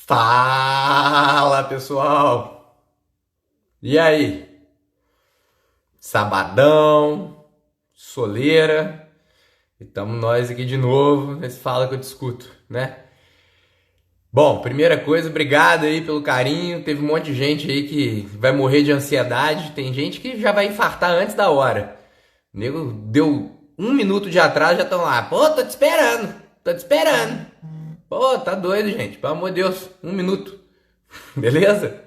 Fala, pessoal! E aí? Sabadão, soleira, e tamo nós aqui de novo nesse Fala que eu discuto, né? Bom, primeira coisa, obrigado aí pelo carinho. Teve um monte de gente aí que vai morrer de ansiedade, tem gente que já vai infartar antes da hora. O nego deu um minuto de atraso, já estão lá. Pô, tô te esperando. Pô, tá doido, gente, pelo amor de Deus, um minuto. Beleza?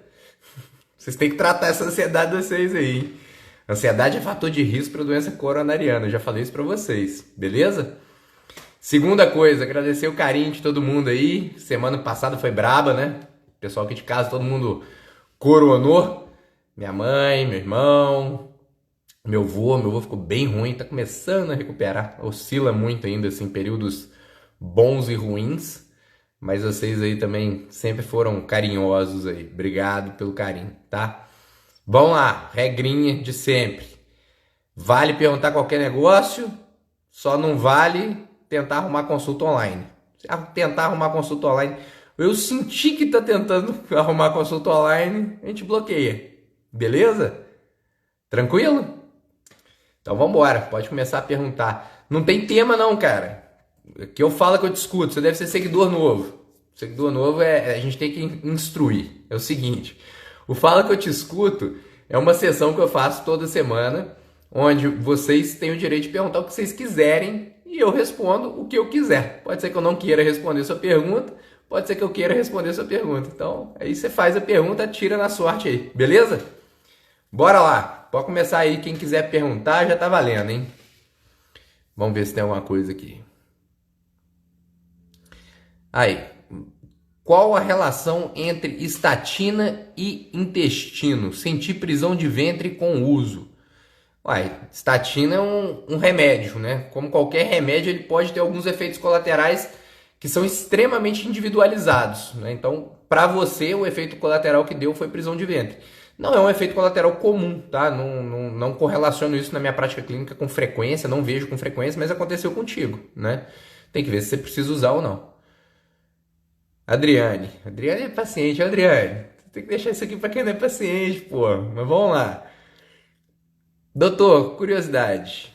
Vocês têm que tratar essa ansiedade de vocês aí, hein? Ansiedade é fator de risco para doença coronariana. Eu já falei isso para vocês, beleza? Segunda coisa, agradecer o carinho de todo mundo aí. Semana passada foi braba, né? O pessoal aqui de casa, todo mundo coronou. Minha mãe, meu irmão, meu avô ficou bem ruim, tá começando a recuperar. Oscila muito ainda, assim, períodos bons e ruins. Mas vocês aí também sempre foram carinhosos aí. Obrigado pelo carinho, tá? Vamos lá, regrinha de sempre. Vale perguntar qualquer negócio, só não vale tentar arrumar consulta online. Se tentar arrumar consulta online, eu senti que tá tentando arrumar consulta online, a gente bloqueia. Beleza? Tranquilo? Então vamos embora, pode começar a perguntar. Não tem tema não, cara. Que eu falo que eu discuto, você deve ser seguidor novo. Seguidor novo a gente tem que instruir. É o seguinte, o Fala que eu te escuto é uma sessão que eu faço toda semana, onde vocês têm o direito de perguntar o que vocês quiserem e eu respondo o que eu quiser. Pode ser que eu não queira responder sua pergunta, pode ser que eu queira responder sua pergunta. Então, aí você faz a pergunta, tira na sorte aí, beleza? Bora lá, pode começar aí, quem quiser perguntar já tá valendo, hein? Vamos ver se tem alguma coisa aqui. Aí, qual a relação entre estatina e intestino? Sentir prisão de ventre com uso. Uai, estatina é um remédio, né? Como qualquer remédio, ele pode ter alguns efeitos colaterais que são extremamente individualizados, né? Então, para você, o efeito colateral que deu foi prisão de ventre. Não é um efeito colateral comum, tá? Não correlaciono isso na minha prática clínica com frequência, não vejo com frequência, mas aconteceu contigo, né? Tem que ver se você precisa usar ou não. Adriane é paciente, Adriane. Tem que deixar isso aqui para quem não é paciente, pô. Mas vamos lá. Doutor, curiosidade.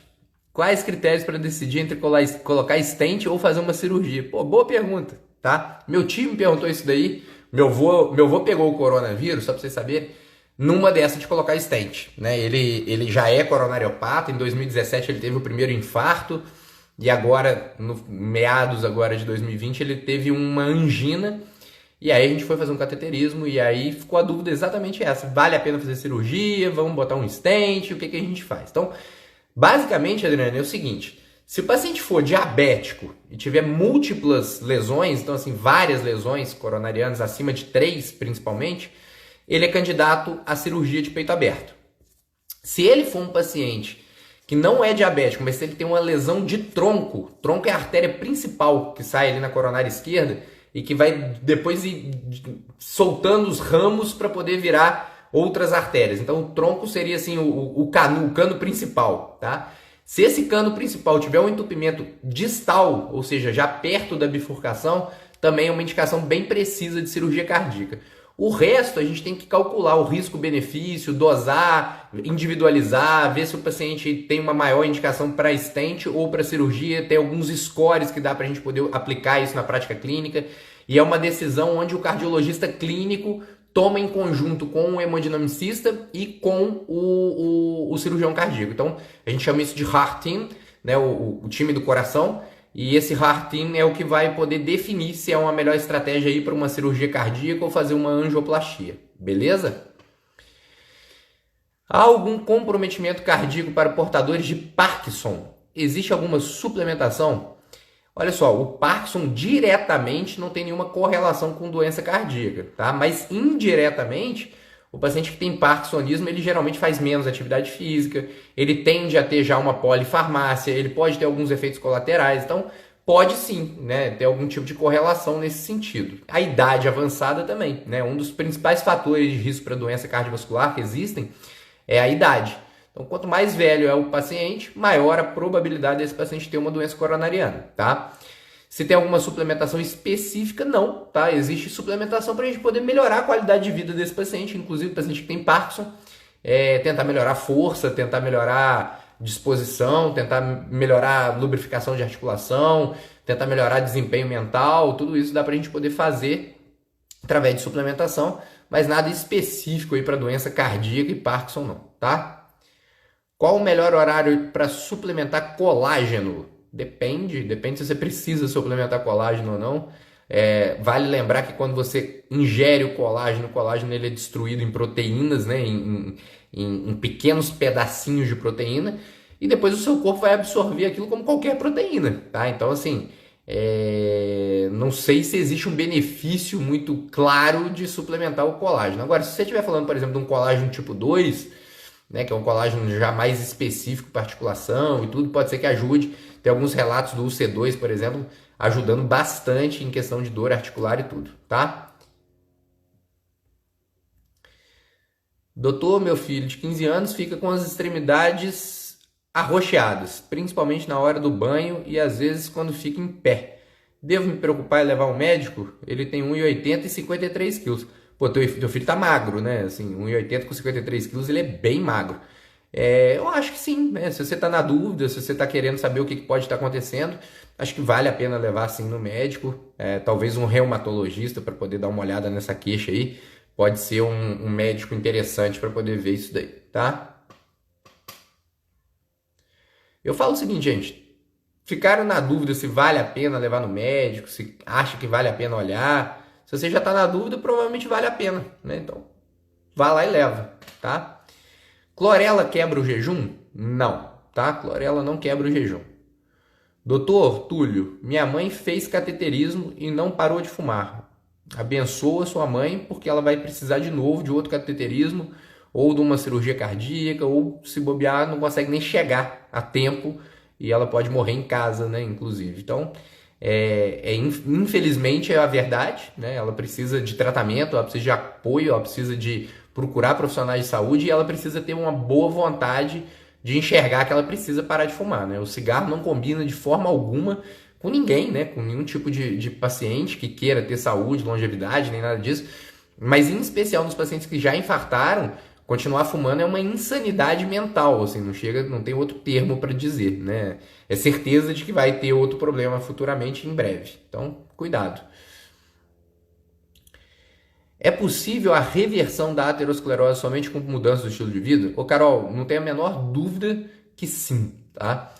Quais critérios para decidir entre colocar stent ou fazer uma cirurgia? Pô, boa pergunta, tá? Meu time perguntou isso daí. Meu avô pegou o coronavírus, só para vocês saberem, numa dessa de colocar stent, né? Ele já é coronariopata, em 2017 ele teve o primeiro infarto e agora, no meados agora de 2020, ele teve uma angina e aí a gente foi fazer um cateterismo e aí ficou a dúvida exatamente essa. Vale a pena fazer cirurgia? Vamos botar um stent? O que a gente faz? Então, basicamente, Adriano, é o seguinte. Se o paciente for diabético e tiver múltiplas lesões, então assim, várias lesões coronarianas, acima de 3 principalmente, ele é candidato à cirurgia de peito aberto. Se ele for um paciente que não é diabético, mas se ele tem uma lesão de tronco é a artéria principal que sai ali na coronária esquerda e que vai depois ir soltando os ramos para poder virar outras artérias. Então o tronco seria assim o cano principal, tá? Se esse cano principal tiver um entupimento distal, ou seja, já perto da bifurcação, também é uma indicação bem precisa de cirurgia cardíaca. O resto a gente tem que calcular o risco-benefício, dosar, individualizar, ver se o paciente tem uma maior indicação para stent ou para cirurgia, tem alguns scores que dá para a gente poder aplicar isso na prática clínica e é uma decisão onde o cardiologista clínico toma em conjunto com o hemodinamicista e com o cirurgião cardíaco. Então a gente chama isso de heart team, né, o time do coração. E esse heart team é o que vai poder definir se é uma melhor estratégia ir para uma cirurgia cardíaca ou fazer uma angioplastia, beleza? Há algum comprometimento cardíaco para portadores de Parkinson? Existe alguma suplementação? Olha só, o Parkinson diretamente não tem nenhuma correlação com doença cardíaca, tá? Mas indiretamente, o paciente que tem parkinsonismo, ele geralmente faz menos atividade física, ele tende a ter já uma polifarmácia, ele pode ter alguns efeitos colaterais, então pode sim, né, ter algum tipo de correlação nesse sentido. A idade avançada também, né, um dos principais fatores de risco para doença cardiovascular que existem é a idade. Então, quanto mais velho é o paciente, maior a probabilidade desse paciente ter uma doença coronariana, tá? Se tem alguma suplementação específica, não, tá? Existe suplementação para a gente poder melhorar a qualidade de vida desse paciente, inclusive o paciente que tem Parkinson, tentar melhorar a força, tentar melhorar disposição, tentar melhorar a lubrificação de articulação, tentar melhorar desempenho mental, tudo isso dá para a gente poder fazer através de suplementação, mas nada específico aí para doença cardíaca e Parkinson não, tá? Qual o melhor horário para suplementar colágeno? Depende se você precisa suplementar colágeno ou não. Vale lembrar que quando você ingere o colágeno ele é destruído em proteínas, né? Em pequenos pedacinhos de proteína, e depois o seu corpo vai absorver aquilo como qualquer proteína, tá? Então, assim, não sei se existe um benefício muito claro de suplementar o colágeno. Agora, se você estiver falando, por exemplo, de um colágeno tipo 2, né, que é um colágeno já mais específico para articulação e tudo, pode ser que ajude. Tem alguns relatos do UC2, por exemplo, ajudando bastante em questão de dor articular e tudo, tá? Doutor, meu filho de 15 anos fica com as extremidades arroxeadas, principalmente na hora do banho e às vezes quando fica em pé. Devo me preocupar em levar ao médico? Ele tem 1,80 e 53 quilos. Pô, teu filho tá magro, né? Assim, 1,80 com 53 quilos, ele é bem magro. Eu acho que sim, né? Se você tá na dúvida, se você tá querendo saber o que pode estar acontecendo, acho que vale a pena levar sim no médico. Talvez um reumatologista para poder dar uma olhada nessa queixa aí. Pode ser um médico interessante para poder ver isso daí, tá? Eu falo o seguinte, gente. Ficaram na dúvida se vale a pena levar no médico, se acha que vale a pena olhar. Se você já está na dúvida, provavelmente vale a pena, né? Então, vá lá e leva, tá? Clorela quebra o jejum? Não, tá? Clorela não quebra o jejum. Doutor Túlio, minha mãe fez cateterismo e não parou de fumar. Abençoa sua mãe, porque ela vai precisar de novo de outro cateterismo, ou de uma cirurgia cardíaca, ou se bobear, não consegue nem chegar a tempo e ela pode morrer em casa, né? Inclusive. Então, infelizmente é a verdade, né? Ela precisa de tratamento, ela precisa de apoio, ela precisa de procurar profissionais de saúde e ela precisa ter uma boa vontade de enxergar que ela precisa parar de fumar, né? O cigarro não combina de forma alguma com ninguém, né? Com nenhum tipo de paciente que queira ter saúde, longevidade, nem nada disso. Mas em especial nos pacientes que já infartaram, continuar fumando é uma insanidade mental, assim, não tem outro termo para dizer, né? É certeza de que vai ter outro problema futuramente em breve. Então, cuidado. É possível a reversão da aterosclerose somente com mudança do estilo de vida? Ô Carol, não tenho a menor dúvida que sim, tá?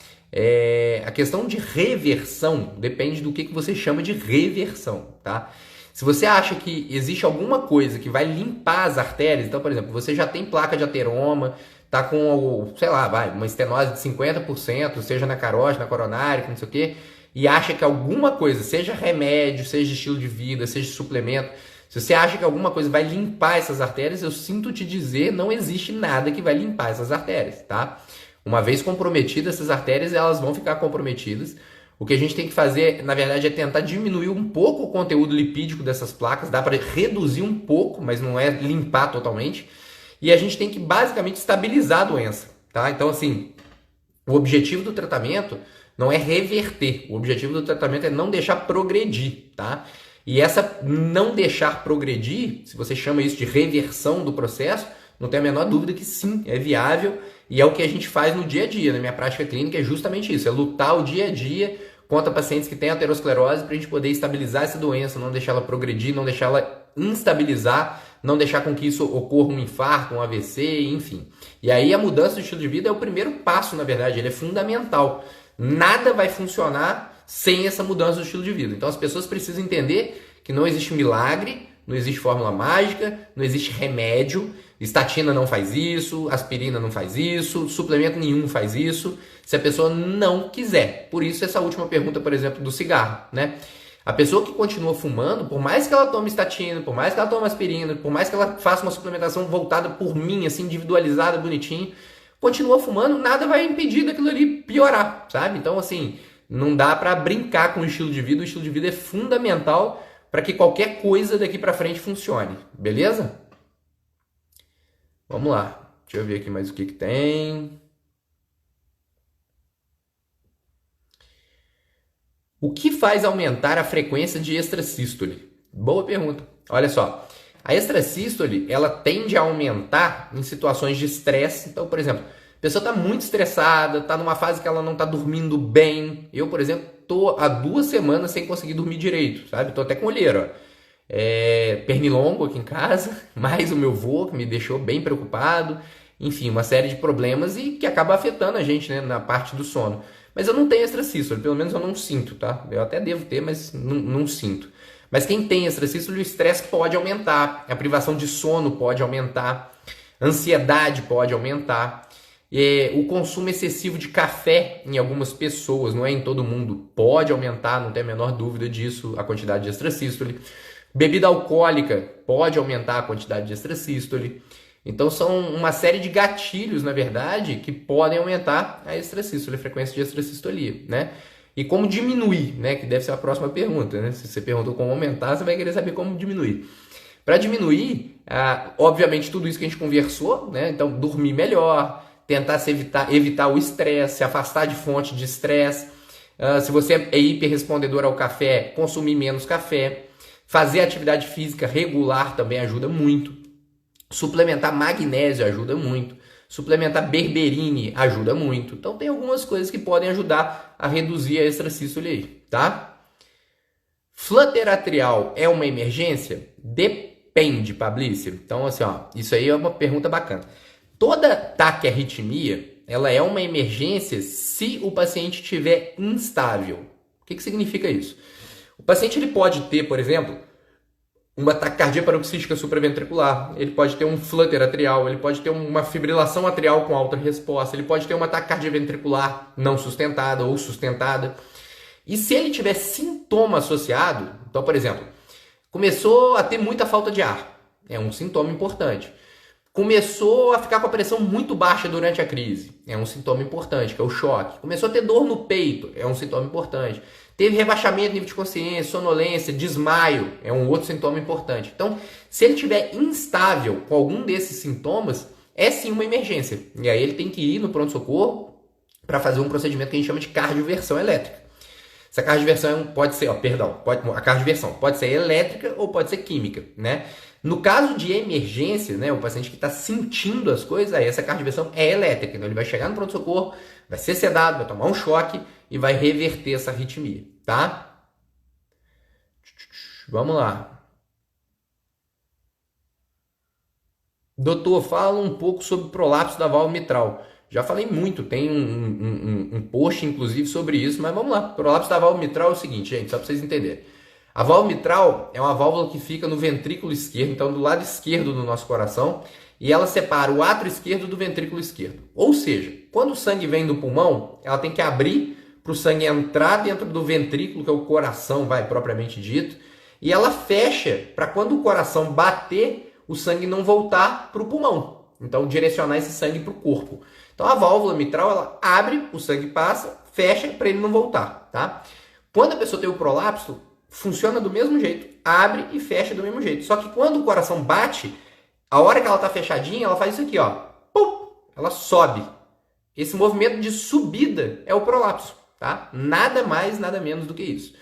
A questão de reversão depende do que você chama de reversão, tá? Se você acha que existe alguma coisa que vai limpar as artérias, então, por exemplo, você já tem placa de ateroma, tá com, sei lá, uma estenose de 50%, seja na carótida, na coronária, não sei o quê, e acha que alguma coisa, seja remédio, seja estilo de vida, seja suplemento, se você acha que alguma coisa vai limpar essas artérias, eu sinto te dizer, não existe nada que vai limpar essas artérias, tá? Uma vez comprometidas essas artérias, elas vão ficar comprometidas. O que a gente tem que fazer, na verdade, é tentar diminuir um pouco o conteúdo lipídico dessas placas. Dá para reduzir um pouco, mas não é limpar totalmente. E a gente tem que basicamente estabilizar a doença, tá? Então, assim, o objetivo do tratamento não é reverter. O objetivo do tratamento é não deixar progredir, tá? E essa não deixar progredir, se você chama isso de reversão do processo, não tem a menor dúvida que sim, é viável e é o que a gente faz no dia a dia. Na minha prática clínica é justamente isso, é lutar o dia a dia contra pacientes que têm aterosclerose para a gente poder estabilizar essa doença, não deixar ela progredir, não deixar ela instabilizar, não deixar com que isso ocorra um infarto, um AVC, enfim. E aí a mudança do estilo de vida é o primeiro passo, na verdade, ele é fundamental. Nada vai funcionar sem essa mudança do estilo de vida. Então as pessoas precisam entender que não existe milagre, não existe fórmula mágica, não existe remédio, estatina não faz isso, aspirina não faz isso, suplemento nenhum faz isso, se a pessoa não quiser. Por isso essa última pergunta, por exemplo, do cigarro, né? A pessoa que continua fumando, por mais que ela tome estatina, por mais que ela tome aspirina, por mais que ela faça uma suplementação voltada por mim, assim, individualizada, bonitinho, continua fumando, nada vai impedir daquilo ali piorar, sabe? Então, assim, não dá para brincar com o estilo de vida. O estilo de vida é fundamental para que qualquer coisa daqui para frente funcione, beleza? Vamos lá. Deixa eu ver aqui mais o que tem. O que faz aumentar a frequência de extrasístole? Boa pergunta. Olha só, a extrasístole, ela tende a aumentar em situações de estresse. Então, por exemplo, a pessoa está muito estressada, está numa fase que ela não está dormindo bem. Eu, por exemplo, tô há 2 semanas sem conseguir dormir direito, sabe? Tô até com olheira, ó. Pernilongo aqui em casa, mais o meu vô, que me deixou bem preocupado. Enfim, uma série de problemas e que acaba afetando a gente, né, na parte do sono. Mas eu não tenho extrasístole, pelo menos eu não sinto, tá? Eu até devo ter, mas não sinto. Mas quem tem extrasístole, o estresse pode aumentar, a privação de sono pode aumentar, a ansiedade pode aumentar, o consumo excessivo de café em algumas pessoas, não é em todo mundo, pode aumentar, não tem a menor dúvida disso, a quantidade de extrasístole. Bebida alcoólica pode aumentar a quantidade de extrasístole. Então são uma série de gatilhos, na verdade, que podem aumentar a extrasístole, a frequência de extrassistolia, né? E como diminuir, né? Que deve ser a próxima pergunta, né? Se você perguntou como aumentar, você vai querer saber como diminuir. Para diminuir, obviamente, tudo isso que a gente conversou, né? Então, dormir melhor, tentar evitar o estresse, se afastar de fonte de estresse. Se você é hiperrespondedor ao café, consumir menos café. Fazer atividade física regular também ajuda muito. Suplementar magnésio ajuda muito. Suplementar berberine ajuda muito. Então tem algumas coisas que podem ajudar a reduzir a extrasístole aí, tá? Flutter atrial é uma emergência? Depende, Fabrício. Então assim, ó, isso aí é uma pergunta bacana. Toda taquiarritmia, ela é uma emergência se o paciente estiver instável. O que significa isso? O paciente ele pode ter, por exemplo, uma taquicardia paroxística supraventricular, ele pode ter um flutter atrial, ele pode ter uma fibrilação atrial com alta resposta, ele pode ter uma taquicardia ventricular não sustentada ou sustentada. E se ele tiver sintoma associado, então, por exemplo, começou a ter muita falta de ar, é um sintoma importante. Começou a ficar com a pressão muito baixa durante a crise, é um sintoma importante, que é o choque. Começou a ter dor no peito, é um sintoma importante. Teve rebaixamento de nível de consciência, sonolência, desmaio, é um outro sintoma importante. Então, se ele estiver instável com algum desses sintomas, é sim uma emergência. E aí ele tem que ir no pronto-socorro para fazer um procedimento que a gente chama de cardioversão elétrica. Essa cardioversão pode ser, a cardioversão pode ser elétrica ou pode ser química, né? No caso de emergência, né, o paciente que está sentindo as coisas, aí essa cardioversão é elétrica. Então ele vai chegar no pronto-socorro, vai ser sedado, vai tomar um choque e vai reverter essa arritmia, tá? Vamos lá. Doutor, fala um pouco sobre prolapso da válvula mitral. Já falei muito, tem um post inclusive sobre isso, mas vamos lá. Prolapso da válvula mitral é o seguinte, gente, só para vocês entenderem. A válvula mitral é uma válvula que fica no ventrículo esquerdo, então do lado esquerdo do nosso coração, e ela separa o átrio esquerdo do ventrículo esquerdo. Ou seja, quando o sangue vem do pulmão, ela tem que abrir para o sangue entrar dentro do ventrículo, que é o coração, propriamente dito, e ela fecha para quando o coração bater, o sangue não voltar para o pulmão. Então, direcionar esse sangue para o corpo. Então, a válvula mitral, ela abre, o sangue passa, fecha para ele não voltar, tá? Quando a pessoa tem o prolapso, funciona do mesmo jeito, abre e fecha do mesmo jeito. Só que quando o coração bate, a hora que ela está fechadinha, ela faz isso aqui, ó. Pum! Ela sobe. Esse movimento de subida é o prolapso, tá? Nada mais, nada menos do que isso.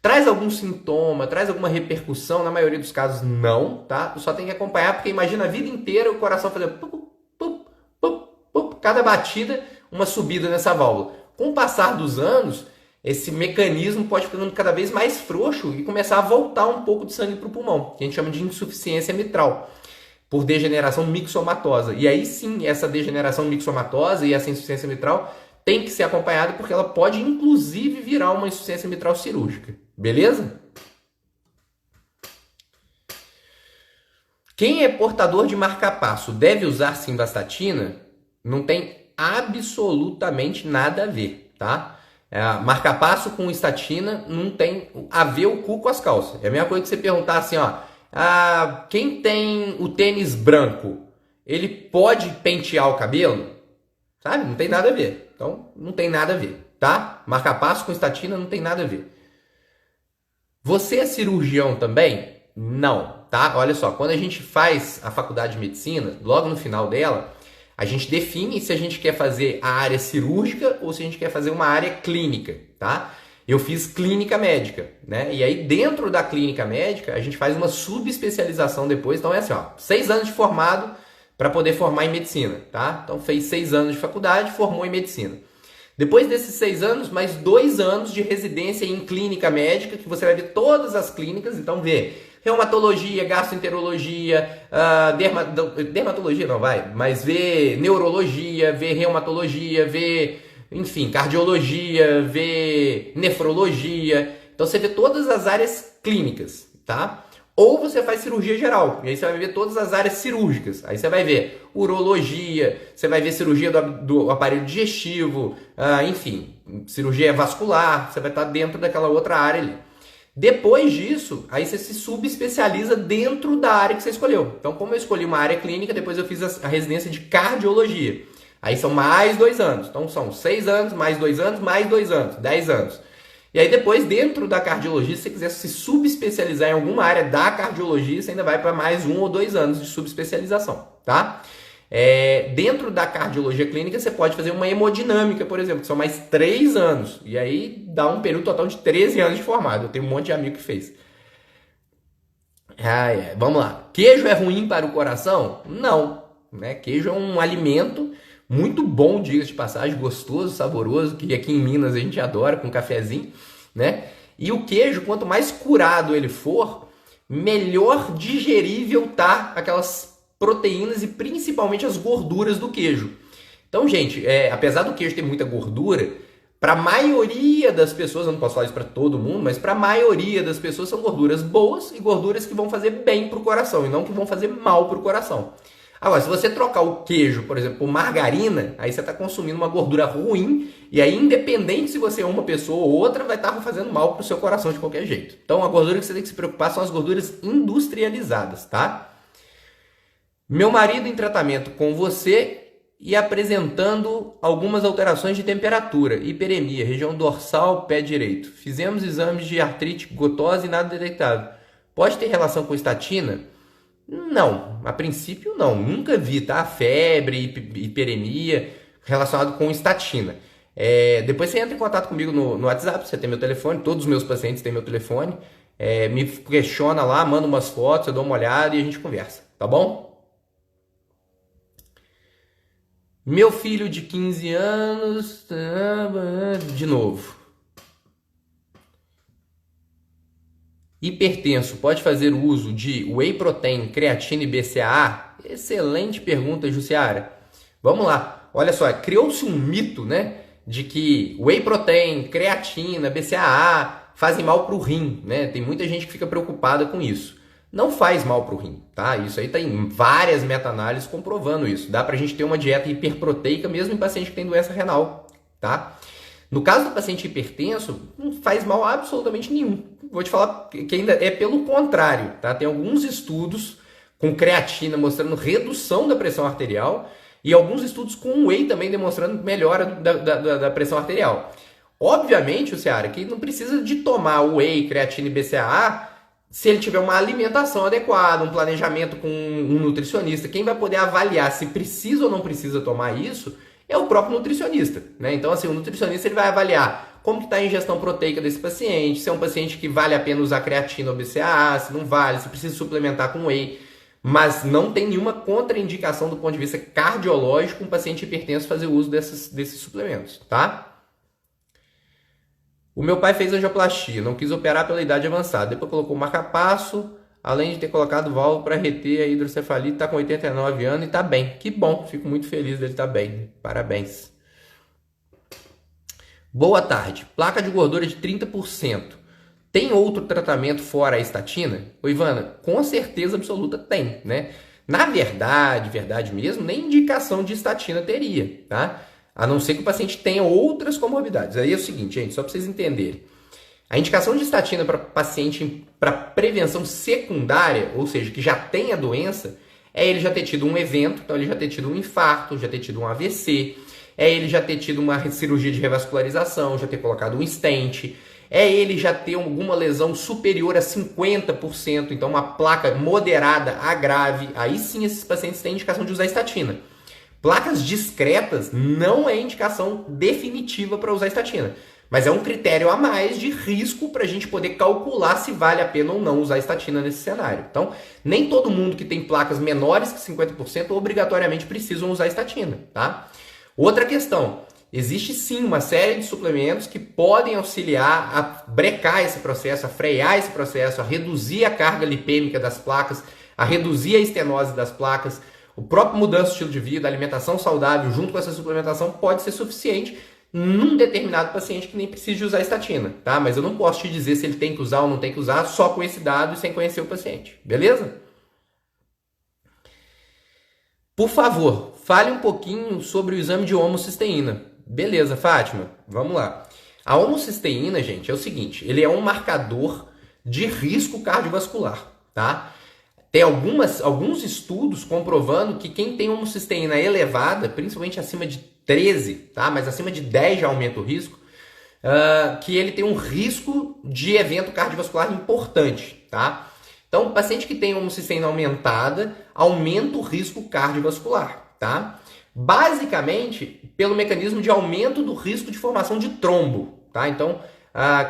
Traz algum sintoma, traz alguma repercussão? Na maioria dos casos, não, tá? Só tem que acompanhar, porque imagina a vida inteira o coração fazendo pup, pup, pup, pup, cada batida, uma subida nessa válvula. Com o passar dos anos, esse mecanismo pode ficando cada vez mais frouxo e começar a voltar um pouco de sangue para o pulmão, que a gente chama de insuficiência mitral, por degeneração mixomatosa. E aí sim, essa degeneração mixomatosa e essa insuficiência mitral tem que ser acompanhada, porque ela pode inclusive virar uma insuficiência mitral cirúrgica. Beleza? Quem é portador de marca-passo deve usar simvastatina? Não tem absolutamente nada a ver, tá? Marca-passo com estatina não tem a ver o cu com as calças. É a mesma coisa que você perguntar assim, ó, quem tem o tênis branco, ele pode pentear o cabelo? Sabe? Não tem nada a ver. Então, não tem nada a ver, tá? Marca-passo com estatina não tem nada a ver. Você é cirurgião também? Não, tá? Olha só, quando a gente faz a faculdade de medicina, logo no final dela, a gente define se a gente quer fazer a área cirúrgica ou se a gente quer fazer uma área clínica, tá? eu fiz clínica médica, né? E aí dentro da clínica médica a gente faz uma subespecialização depois. Então é assim, ó, 6 anos de formado para poder formar em medicina, tá? Então fez 6 anos de faculdade, formou em medicina. Depois desses 6 anos, mais 2 anos de residência em clínica médica, que você vai ver todas as clínicas, então vê reumatologia, gastroenterologia, dermatologia não vai, mas vê neurologia, vê reumatologia, vê, enfim, cardiologia, vê nefrologia. Então você vê todas as áreas clínicas, tá? Ou você faz cirurgia geral, e aí você vai ver todas as áreas cirúrgicas. Aí você vai ver urologia, você vai ver cirurgia do aparelho digestivo, enfim, cirurgia vascular, você vai estar dentro daquela outra área ali. Depois disso, aí você se subespecializa dentro da área que você escolheu. Então, como eu escolhi uma área clínica, depois eu fiz a residência de cardiologia. Aí são mais 2 anos. Então, são 6 anos, mais 2 anos, mais 2 anos, 10 anos. E aí depois, dentro da cardiologia, se você quiser se subespecializar em alguma área da cardiologia, você ainda vai para mais 1 ou 2 anos de subespecialização, tá? Dentro da cardiologia clínica, você pode fazer uma hemodinâmica, por exemplo, que são mais 3 anos. E aí dá um período total de 13 anos de formado. Eu tenho um monte de amigo que fez. Vamos lá. Queijo é ruim para o coração? Não. Né? Queijo é um alimento muito bom, diga-se de passagem, gostoso, saboroso, que aqui em Minas a gente adora, com cafezinho, né? E o queijo, quanto mais curado ele for, melhor digerível tá aquelas proteínas e principalmente as gorduras do queijo. Então, gente, apesar do queijo ter muita gordura, para a maioria das pessoas, eu não posso falar isso para todo mundo, mas para a maioria das pessoas são gorduras boas e gorduras que vão fazer bem para o coração e não que vão fazer mal para o coração. Agora, se você trocar o queijo, por exemplo, por margarina, aí você está consumindo uma gordura ruim e aí, independente se você é uma pessoa ou outra, vai estar fazendo mal para o seu coração de qualquer jeito. Então, a gordura que você tem que se preocupar são as gorduras industrializadas, tá? Meu marido em tratamento com você e apresentando algumas alterações de temperatura, hiperemia, região dorsal, pé direito. Fizemos exames de artrite, gotose e nada detectado. Pode ter relação com estatina? Não, a princípio não, nunca vi, tá? Febre, hiperemia relacionado com estatina. Depois você entra em contato comigo no WhatsApp, você tem meu telefone, todos os meus pacientes têm meu telefone, me questiona lá, manda umas fotos, eu dou uma olhada e a gente conversa, tá bom? Meu filho de 15 anos, de novo. Hipertenso, pode fazer uso de whey protein, creatina e BCAA? Excelente pergunta, Jussiara. Vamos lá. Olha só, criou-se um mito, né, de que whey protein, creatina, BCAA fazem mal para o rim, né? Tem muita gente que fica preocupada com isso. Não faz mal para o rim, tá? Isso aí tem várias meta-análises comprovando isso. Dá pra gente ter uma dieta hiperproteica mesmo em paciente que tem doença renal, tá? No caso do paciente hipertenso, não faz mal absolutamente nenhum. Vou te falar que ainda é pelo contrário, tá? Tem alguns estudos com creatina mostrando redução da pressão arterial e alguns estudos com whey também demonstrando melhora da pressão arterial. Obviamente, o Ciara, que não precisa de tomar whey, creatina e BCAA se ele tiver uma alimentação adequada, um planejamento com um nutricionista. Quem vai poder avaliar se precisa ou não precisa tomar isso é o próprio nutricionista, né? Então, assim, o nutricionista ele vai avaliar como que está a ingestão proteica desse paciente, se é um paciente que vale a pena usar creatina ou BCAA, se não vale, se precisa suplementar com whey. Mas não tem nenhuma contraindicação do ponto de vista cardiológico um paciente hipertenso fazer uso desses suplementos, tá? O meu pai fez angioplastia, não quis operar pela idade avançada. Depois colocou marca-passo, além de ter colocado válvula para reter a hidrocefalite, está com 89 anos e está bem. Que bom, fico muito feliz dele estar bem. Parabéns. Boa tarde. Placa de gordura de 30%. Tem outro tratamento fora a estatina? Ô, Ivana, com certeza absoluta tem, né? Na verdade mesmo, nem indicação de estatina teria, tá? A não ser que o paciente tenha outras comorbidades. Aí é o seguinte, gente, só para vocês entenderem. A indicação de estatina para paciente para prevenção secundária, ou seja, que já tem a doença, é ele já ter tido um evento, então ele já ter tido um infarto, já ter tido um AVC, é ele já ter tido uma cirurgia de revascularização, já ter colocado um stent, é ele já ter alguma lesão superior a 50%, então uma placa moderada a grave, aí sim esses pacientes têm indicação de usar estatina. Placas discretas não é indicação definitiva para usar estatina. Mas é um critério a mais de risco para a gente poder calcular se vale a pena ou não usar estatina nesse cenário. Então, nem todo mundo que tem placas menores que 50% obrigatoriamente precisam usar estatina, tá? Outra questão, existe sim uma série de suplementos que podem auxiliar a brecar esse processo, a frear esse processo, a reduzir a carga lipêmica das placas, a reduzir a estenose das placas. O próprio mudança de estilo de vida, alimentação saudável, junto com essa suplementação, pode ser suficiente num determinado paciente que nem precisa de usar estatina, tá? Mas eu não posso te dizer se ele tem que usar ou não tem que usar só com esse dado e sem conhecer o paciente, beleza? Por favor, fale um pouquinho sobre o exame de homocisteína. Beleza, Fátima, vamos lá. A homocisteína, gente, é o seguinte, ele é um marcador de risco cardiovascular, tá? Tem alguns estudos comprovando que quem tem homocisteína elevada, principalmente acima de 13, tá? Mas acima de 10 já aumenta o risco, que ele tem um risco de evento cardiovascular importante, tá? Então, o paciente que tem homocisteína aumentada aumenta o risco cardiovascular, tá? Basicamente, pelo mecanismo de aumento do risco de formação de trombo, tá? Então,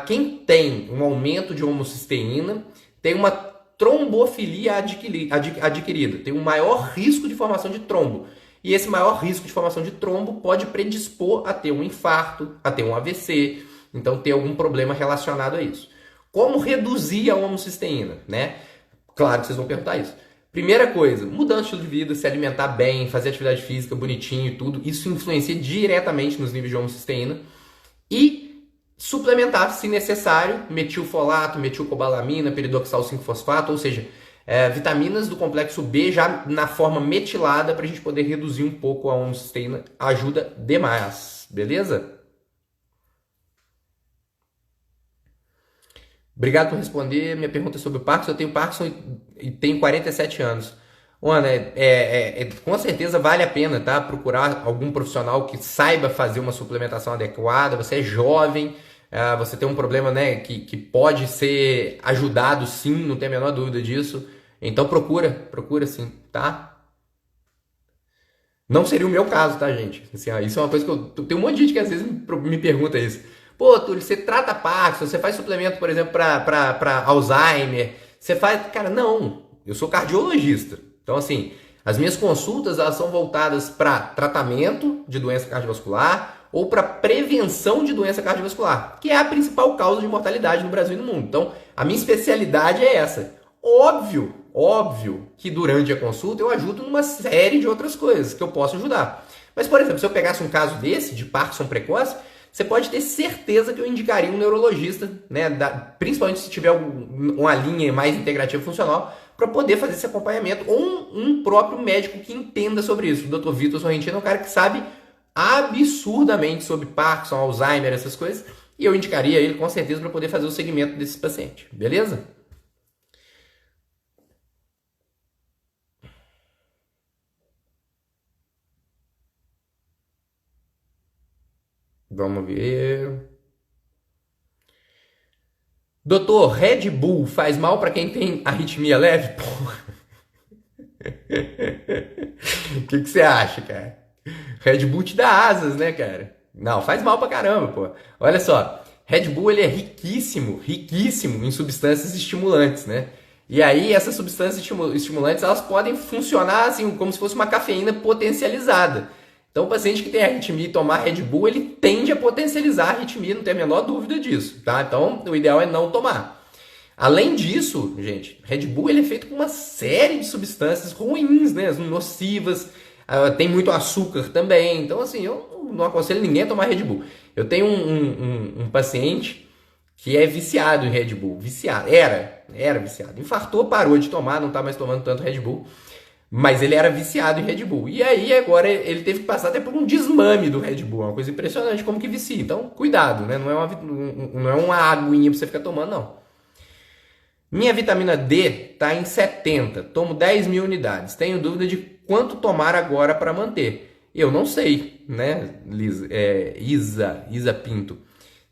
quem tem um aumento de homocisteína tem uma trombofilia adquirida, tem um maior risco de formação de trombo. E esse maior risco de formação de trombo pode predispor a ter um infarto, a ter um AVC, então ter algum problema relacionado a isso. Como reduzir a homocisteína, né? Claro que vocês vão perguntar isso. Primeira coisa, mudando o estilo de vida, se alimentar bem, fazer atividade física bonitinho e tudo, isso influencia diretamente nos níveis de homocisteína. E suplementar, se necessário, metilfolato, metilcobalamina, peridoxal 5-fosfato, ou seja, vitaminas do complexo B já na forma metilada para a gente poder reduzir um pouco a homocisteína, ajuda demais, beleza? Obrigado por responder minha pergunta sobre o Parkinson. Eu tenho Parkinson e tenho 47 anos. Ana, com certeza vale a pena, tá? Procurar algum profissional que saiba fazer uma suplementação adequada. Você é jovem, você tem um problema, né, que pode ser ajudado sim, não tem a menor dúvida disso. Então procura sim, tá? Não seria o meu caso, tá, gente? Assim, isso é uma coisa que eu tenho um monte de gente que às vezes me pergunta isso. Pô, Túlio, você trata Parkinson, você faz suplemento, por exemplo, para Alzheimer, você faz... Cara, não, eu sou cardiologista. Então, assim, as minhas consultas, elas são voltadas para tratamento de doença cardiovascular ou para prevenção de doença cardiovascular, que é a principal causa de mortalidade no Brasil e no mundo. Então, a minha especialidade é essa. Óbvio que durante a consulta eu ajudo numa série de outras coisas que eu posso ajudar. Mas, por exemplo, se eu pegasse um caso desse, de Parkinson precoce, você pode ter certeza que eu indicaria um neurologista, né, principalmente se tiver uma linha mais integrativa funcional, para poder fazer esse acompanhamento, ou um próprio médico que entenda sobre isso. O Dr. Vitor Sorrentino é um cara que sabe absurdamente sobre Parkinson, Alzheimer, essas coisas, e eu indicaria ele com certeza para poder fazer o segmento desse paciente, beleza? Vamos ver. Doutor, Red Bull faz mal para quem tem arritmia leve? Porra. O que você acha, cara? Red Bull te dá asas, né, cara? Não, faz mal pra caramba, pô. Olha só, Red Bull ele é riquíssimo em substâncias estimulantes, né? E aí essas substâncias estimulantes, elas podem funcionar assim como se fosse uma cafeína potencializada. Então, o paciente que tem arritmia e tomar Red Bull, ele tende a potencializar a arritmia, não tem a menor dúvida disso, tá? Então, o ideal é não tomar. Além disso, gente, Red Bull ele é feito com uma série de substâncias ruins, né? Nocivas, tem muito açúcar também. Então, assim, eu não aconselho ninguém a tomar Red Bull. Eu tenho um paciente que é viciado em Red Bull. Viciado. Era viciado. Infartou, parou de tomar, não tá mais tomando tanto Red Bull. Mas ele era viciado em Red Bull. E aí agora ele teve que passar até por um desmame do Red Bull. É uma coisa impressionante como que vicia. Então, cuidado, né? Não é uma aguinha pra você ficar tomando, não. Minha vitamina D tá em 70. Tomo 10 mil unidades. Tenho dúvida de quanto tomar agora para manter. Eu não sei, né, Isa Pinto.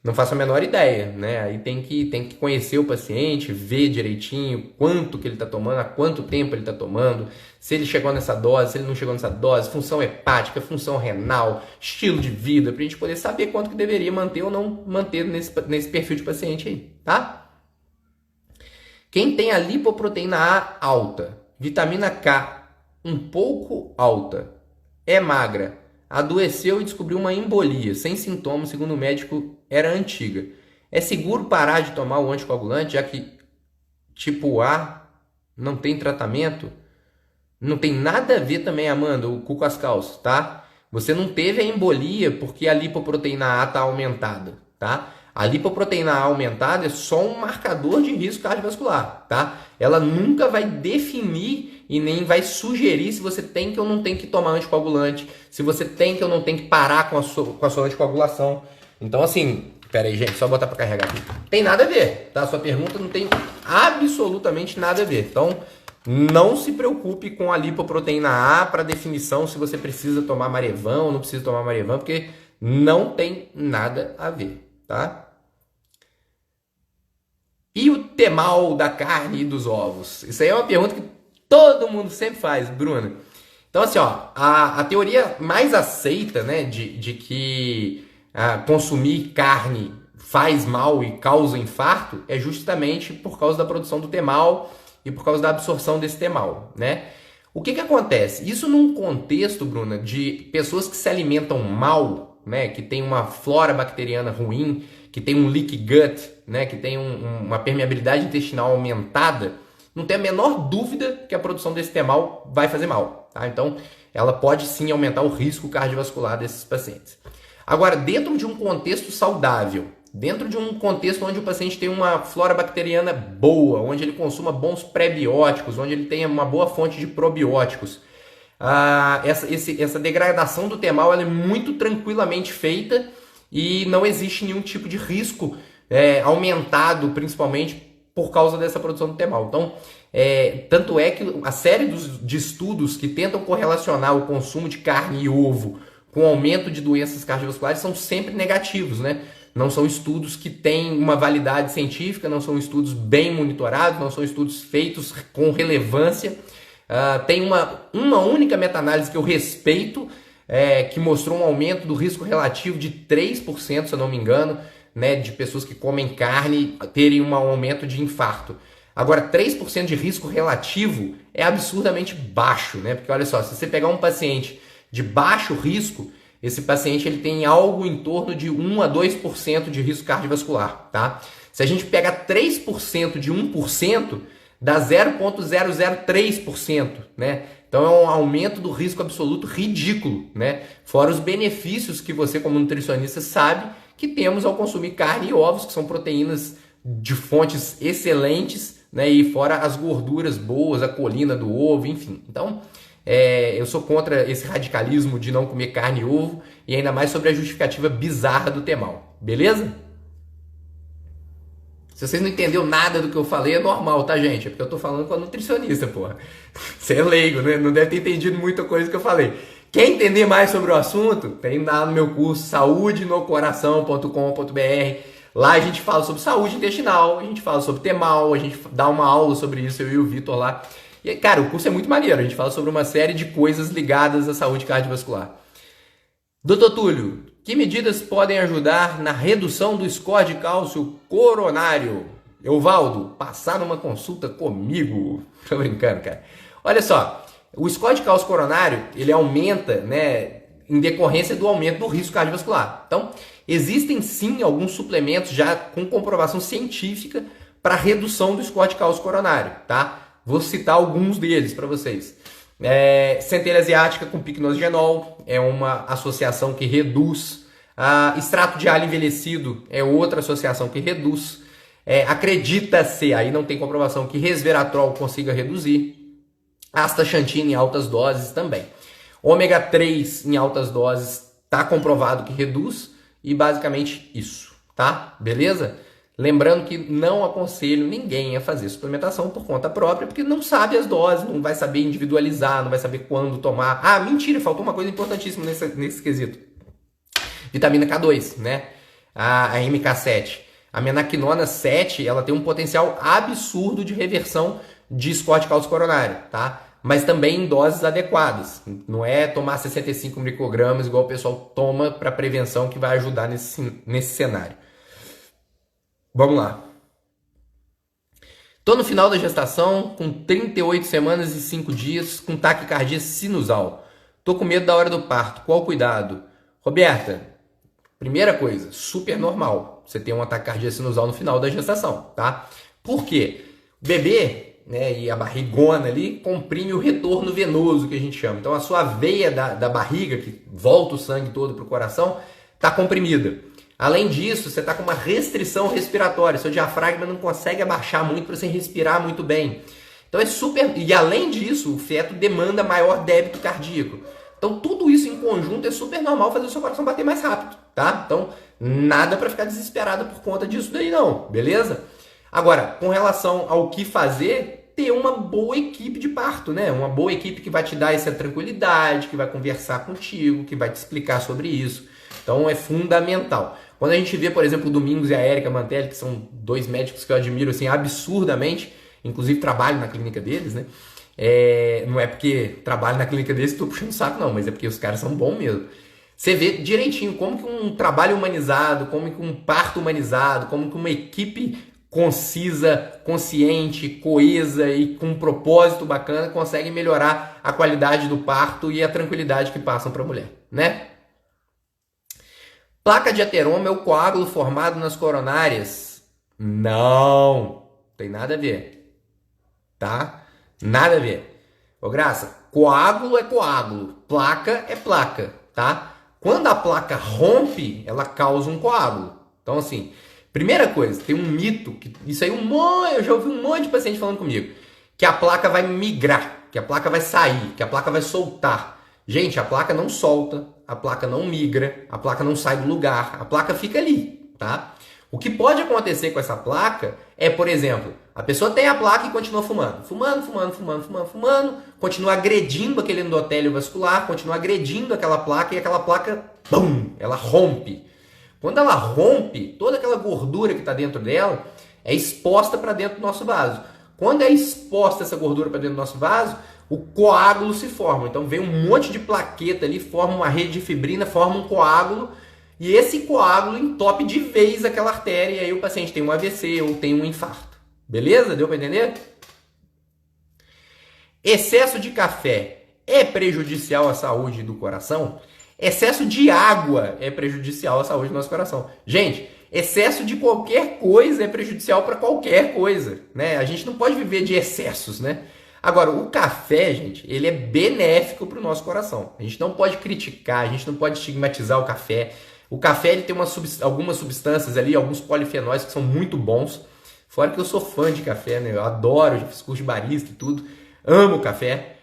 Não faço a menor ideia, né? Aí tem que conhecer o paciente, ver direitinho quanto que ele está tomando, há quanto tempo ele está tomando, se ele chegou nessa dose, se ele não chegou nessa dose, função hepática, função renal, estilo de vida, para a gente poder saber quanto que deveria manter ou não manter nesse perfil de paciente aí, tá? Quem tem a lipoproteína A alta, vitamina K um pouco alta, é magra, adoeceu e descobriu uma embolia, sem sintomas, segundo o médico, era antiga. É seguro parar de tomar o anticoagulante, já que tipo A não tem tratamento? Não tem nada a ver também, Amanda, o cu com as calças, tá? Você não teve a embolia porque a lipoproteína A está aumentada, tá? A lipoproteína A aumentada é só um marcador de risco cardiovascular, tá? Ela nunca vai definir e nem vai sugerir se você tem que ou não tem que tomar anticoagulante, se você tem que ou não tem que parar com a sua anticoagulação. Então, assim, pera aí, gente, só botar para carregar aqui. Tem nada a ver, tá? Sua pergunta não tem absolutamente nada a ver. Então, não se preocupe com a lipoproteína A para definição se você precisa tomar Marevan ou não precisa tomar Marevan, porque não tem nada a ver, tá? E o temal da carne e dos ovos? Isso aí é uma pergunta que todo mundo sempre faz, Bruna. Então, assim, ó, a teoria mais aceita, né, de que consumir carne faz mal e causa infarto é justamente por causa da produção do temal e por causa da absorção desse temal, né? O que acontece? Isso num contexto, Bruna, de pessoas que se alimentam mal, né, que tem uma flora bacteriana ruim, que tem um leaky gut, né, que tem uma permeabilidade intestinal aumentada, não tem a menor dúvida que a produção desse temal vai fazer mal, tá? Então, ela pode sim aumentar o risco cardiovascular desses pacientes. Agora, dentro de um contexto saudável, dentro de um contexto onde o paciente tem uma flora bacteriana boa, onde ele consuma bons prebióticos, onde ele tenha uma boa fonte de probióticos, essa degradação do temal ela é muito tranquilamente feita e não existe nenhum tipo de risco aumentado, principalmente por causa dessa produção do temal. Então, tanto é que a série de estudos que tentam correlacionar o consumo de carne e ovo com o aumento de doenças cardiovasculares são sempre negativos, né? Não são estudos que têm uma validade científica, não são estudos bem monitorados, não são estudos feitos com relevância. Tem uma única meta-análise que eu respeito, que mostrou um aumento do risco relativo de 3%, se eu não me engano, né, de pessoas que comem carne terem um aumento de infarto. Agora, 3% de risco relativo é absurdamente baixo, né? Porque olha só, se você pegar um paciente de baixo risco, esse paciente ele tem algo em torno de 1 a 2% de risco cardiovascular, tá? Se a gente pega 3% de 1%, dá 0,003%, né? Então é um aumento do risco absoluto ridículo, né? Fora os benefícios que você como nutricionista sabe que temos ao consumir carne e ovos, que são proteínas de fontes excelentes, né? E fora as gorduras boas, a colina do ovo, enfim. Então, eu sou contra esse radicalismo de não comer carne e ovo e ainda mais sobre a justificativa bizarra do temal, beleza? Se vocês não entenderam nada do que eu falei, é normal, tá, gente? É porque eu tô falando com a nutricionista, porra. Você é leigo, né? Não deve ter entendido muita coisa que eu falei. Quer entender mais sobre o assunto? Tem lá no meu curso saudenocoração.com.br. Lá a gente fala sobre saúde intestinal, a gente fala sobre temal, a gente dá uma aula sobre isso, eu e o Vitor lá. E, cara, o curso é muito maneiro, a gente fala sobre uma série de coisas ligadas à saúde cardiovascular. Doutor Túlio, que medidas podem ajudar na redução do score de cálcio coronário? Evaldo, passar numa consulta comigo. Tô brincando, cara. Olha só, o score de cálcio coronário, ele aumenta, né, em decorrência do aumento do risco cardiovascular. Então, existem sim alguns suplementos já com comprovação científica para redução do score de cálcio coronário, tá? Vou citar alguns deles para vocês. Centelha asiática com picnogenol é uma associação que reduz. Extrato de alho envelhecido é outra associação que reduz. Acredita-se, aí não tem comprovação, que resveratrol consiga reduzir. Astaxantina em altas doses também. Ômega 3 em altas doses está comprovado que reduz. E basicamente isso, tá? Beleza? Lembrando que não aconselho ninguém a fazer suplementação por conta própria, porque não sabe as doses, não vai saber individualizar, não vai saber quando tomar. Mentira, faltou uma coisa importantíssima nesse quesito. Vitamina K2, né? a MK7. A menaquinona 7, ela tem um potencial absurdo de reversão de score de cálcio coronário, tá? Mas também em doses adequadas. Não é tomar 65 microgramas igual o pessoal toma para prevenção que vai ajudar nesse cenário. Vamos lá. Tô no final da gestação, com 38 semanas e 5 dias, com taquicardia sinusal. Tô com medo da hora do parto. Qual cuidado? Roberta, primeira coisa, super normal você ter um ataque cardíaco sinusal no final da gestação, tá? Por quê? O bebê, né, e a barrigona ali comprime o retorno venoso, que a gente chama. Então a sua veia da barriga, que volta o sangue todo pro coração, tá comprimida. Além disso, você tá com uma restrição respiratória, seu diafragma não consegue abaixar muito para você respirar muito bem. Então é super... E além disso, o feto demanda maior débito cardíaco. Então tudo isso em conjunto é super normal fazer o seu coração bater mais rápido, tá? Então nada para ficar desesperado por conta disso daí não, beleza? Agora, com relação ao que fazer, ter uma boa equipe de parto, né? Uma boa equipe que vai te dar essa tranquilidade, que vai conversar contigo, que vai te explicar sobre isso. Então é fundamental. Quando a gente vê, por exemplo, o Domingos e a Érica Mantelli, que são dois médicos que eu admiro assim, absurdamente, inclusive trabalho na clínica deles, né? Não é porque trabalho na clínica deles que estou puxando o saco, não, mas é porque os caras são bons mesmo. Você vê direitinho como que um trabalho humanizado, como que um parto humanizado, como que uma equipe concisa, consciente, coesa e com um propósito bacana consegue melhorar a qualidade do parto e a tranquilidade que passam para a mulher, né? Placa de ateroma é o coágulo formado nas coronárias? Não, tem nada a ver, tá? Nada a ver. Ô Graça, coágulo é coágulo, placa é placa, tá? Quando a placa rompe, ela causa um coágulo. Então, assim, primeira coisa, tem um mito, que isso aí eu já ouvi um monte de paciente falando comigo, que a placa vai migrar, que a placa vai sair, que a placa vai soltar. Gente, a placa não solta, a placa não migra, a placa não sai do lugar, a placa fica ali, tá? O que pode acontecer com essa placa é, por exemplo, a pessoa tem a placa e continua fumando, continua agredindo aquele endotélio vascular, continua agredindo aquela placa e aquela placa, bum, ela rompe. Quando ela rompe, toda aquela gordura que está dentro dela é exposta para dentro do nosso vaso. Quando é exposta essa gordura para dentro do nosso vaso, o coágulo se forma. Então vem um monte de plaqueta ali, forma uma rede de fibrina, forma um coágulo, e esse coágulo entope de vez aquela artéria, e aí o paciente tem um AVC ou tem um infarto. Beleza? Deu para entender? Excesso de café é prejudicial à saúde do coração? Excesso de água é prejudicial à saúde do nosso coração. Gente, excesso de qualquer coisa é prejudicial para qualquer coisa, né? A gente não pode viver de excessos, né? Agora, o café, gente, ele é benéfico para o nosso coração. A gente não pode criticar, a gente não pode estigmatizar o café. O café ele tem algumas substâncias ali, alguns polifenóis que são muito bons. Fora que eu sou fã de café, né? Eu adoro, já fiz curso de barista e tudo. Amo o café.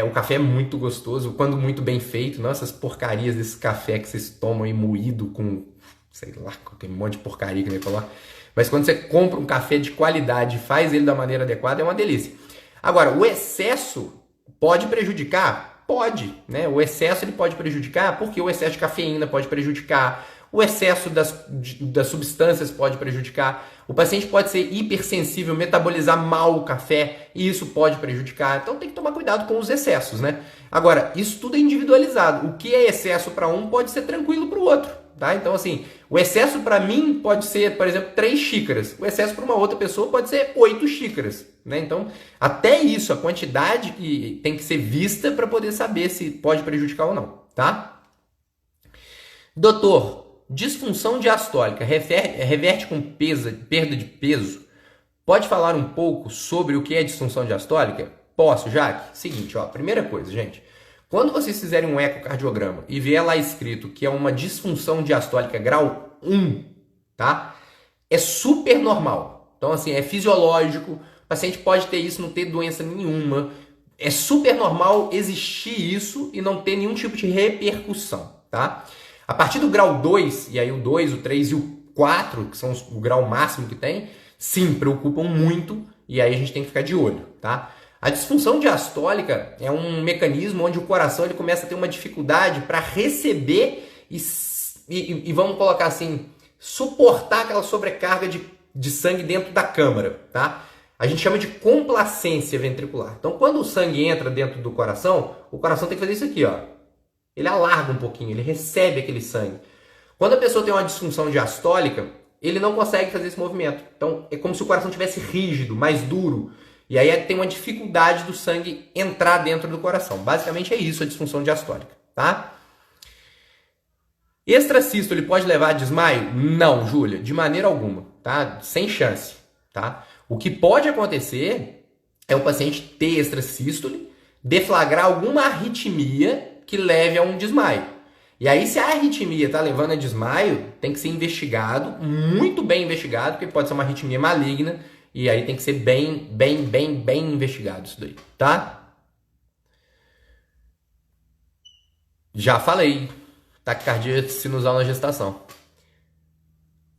O café é muito gostoso, quando muito bem feito. Não essas porcarias desse café que vocês tomam aí moído com, sei lá, tem um monte de porcaria que nem falar. Mas quando você compra um café de qualidade e faz ele da maneira adequada, é uma delícia. Agora, o excesso pode prejudicar? Pode, né? O excesso ele pode prejudicar porque o excesso de cafeína pode prejudicar, o excesso das substâncias pode prejudicar, o paciente pode ser hipersensível, metabolizar mal o café e isso pode prejudicar. Então tem que tomar cuidado com os excessos, né? Agora, isso tudo é individualizado. O que é excesso para um pode ser tranquilo para o outro, tá? Então assim, o excesso para mim pode ser, por exemplo, 3 xícaras. O excesso para uma outra pessoa pode ser 8 xícaras, né? Então, até isso, a quantidade que tem que ser vista para poder saber se pode prejudicar ou não, tá? Doutor, disfunção diastólica reverte com perda de peso? Pode falar um pouco sobre o que é disfunção diastólica? Posso, Jaque? Seguinte, ó, primeira coisa, gente. Quando vocês fizerem um ecocardiograma e vier lá escrito que é uma disfunção diastólica grau 1, tá? É super normal. Então, assim, é fisiológico. O paciente pode ter isso, não ter doença nenhuma. É super normal existir isso e não ter nenhum tipo de repercussão, tá? A partir do grau 2, e aí o 2, o 3 e o 4, que são o grau máximo que tem, sim, preocupam muito e aí a gente tem que ficar de olho, tá? A disfunção diastólica é um mecanismo onde o coração ele começa a ter uma dificuldade para receber e vamos colocar assim, suportar aquela sobrecarga de sangue dentro da câmara, tá? A gente chama de complacência ventricular. Então, quando o sangue entra dentro do coração, o coração tem que fazer isso aqui, ó. Ele alarga um pouquinho, ele recebe aquele sangue. Quando a pessoa tem uma disfunção diastólica, ele não consegue fazer esse movimento. Então, é como se o coração tivesse rígido, mais duro. E aí tem uma dificuldade do sangue entrar dentro do coração. Basicamente é isso a disfunção diastólica, tá? Extracístole pode levar a desmaio? Não, Júlia, de maneira alguma, tá? Sem chance, tá? O que pode acontecer é o paciente ter extracístole, deflagrar alguma arritmia que leve a um desmaio. E aí, se a arritmia está levando a desmaio, tem que ser investigado, muito bem investigado, porque pode ser uma arritmia maligna, e aí tem que ser bem investigado isso daí, tá? Já falei, taquicardia sinusal na gestação.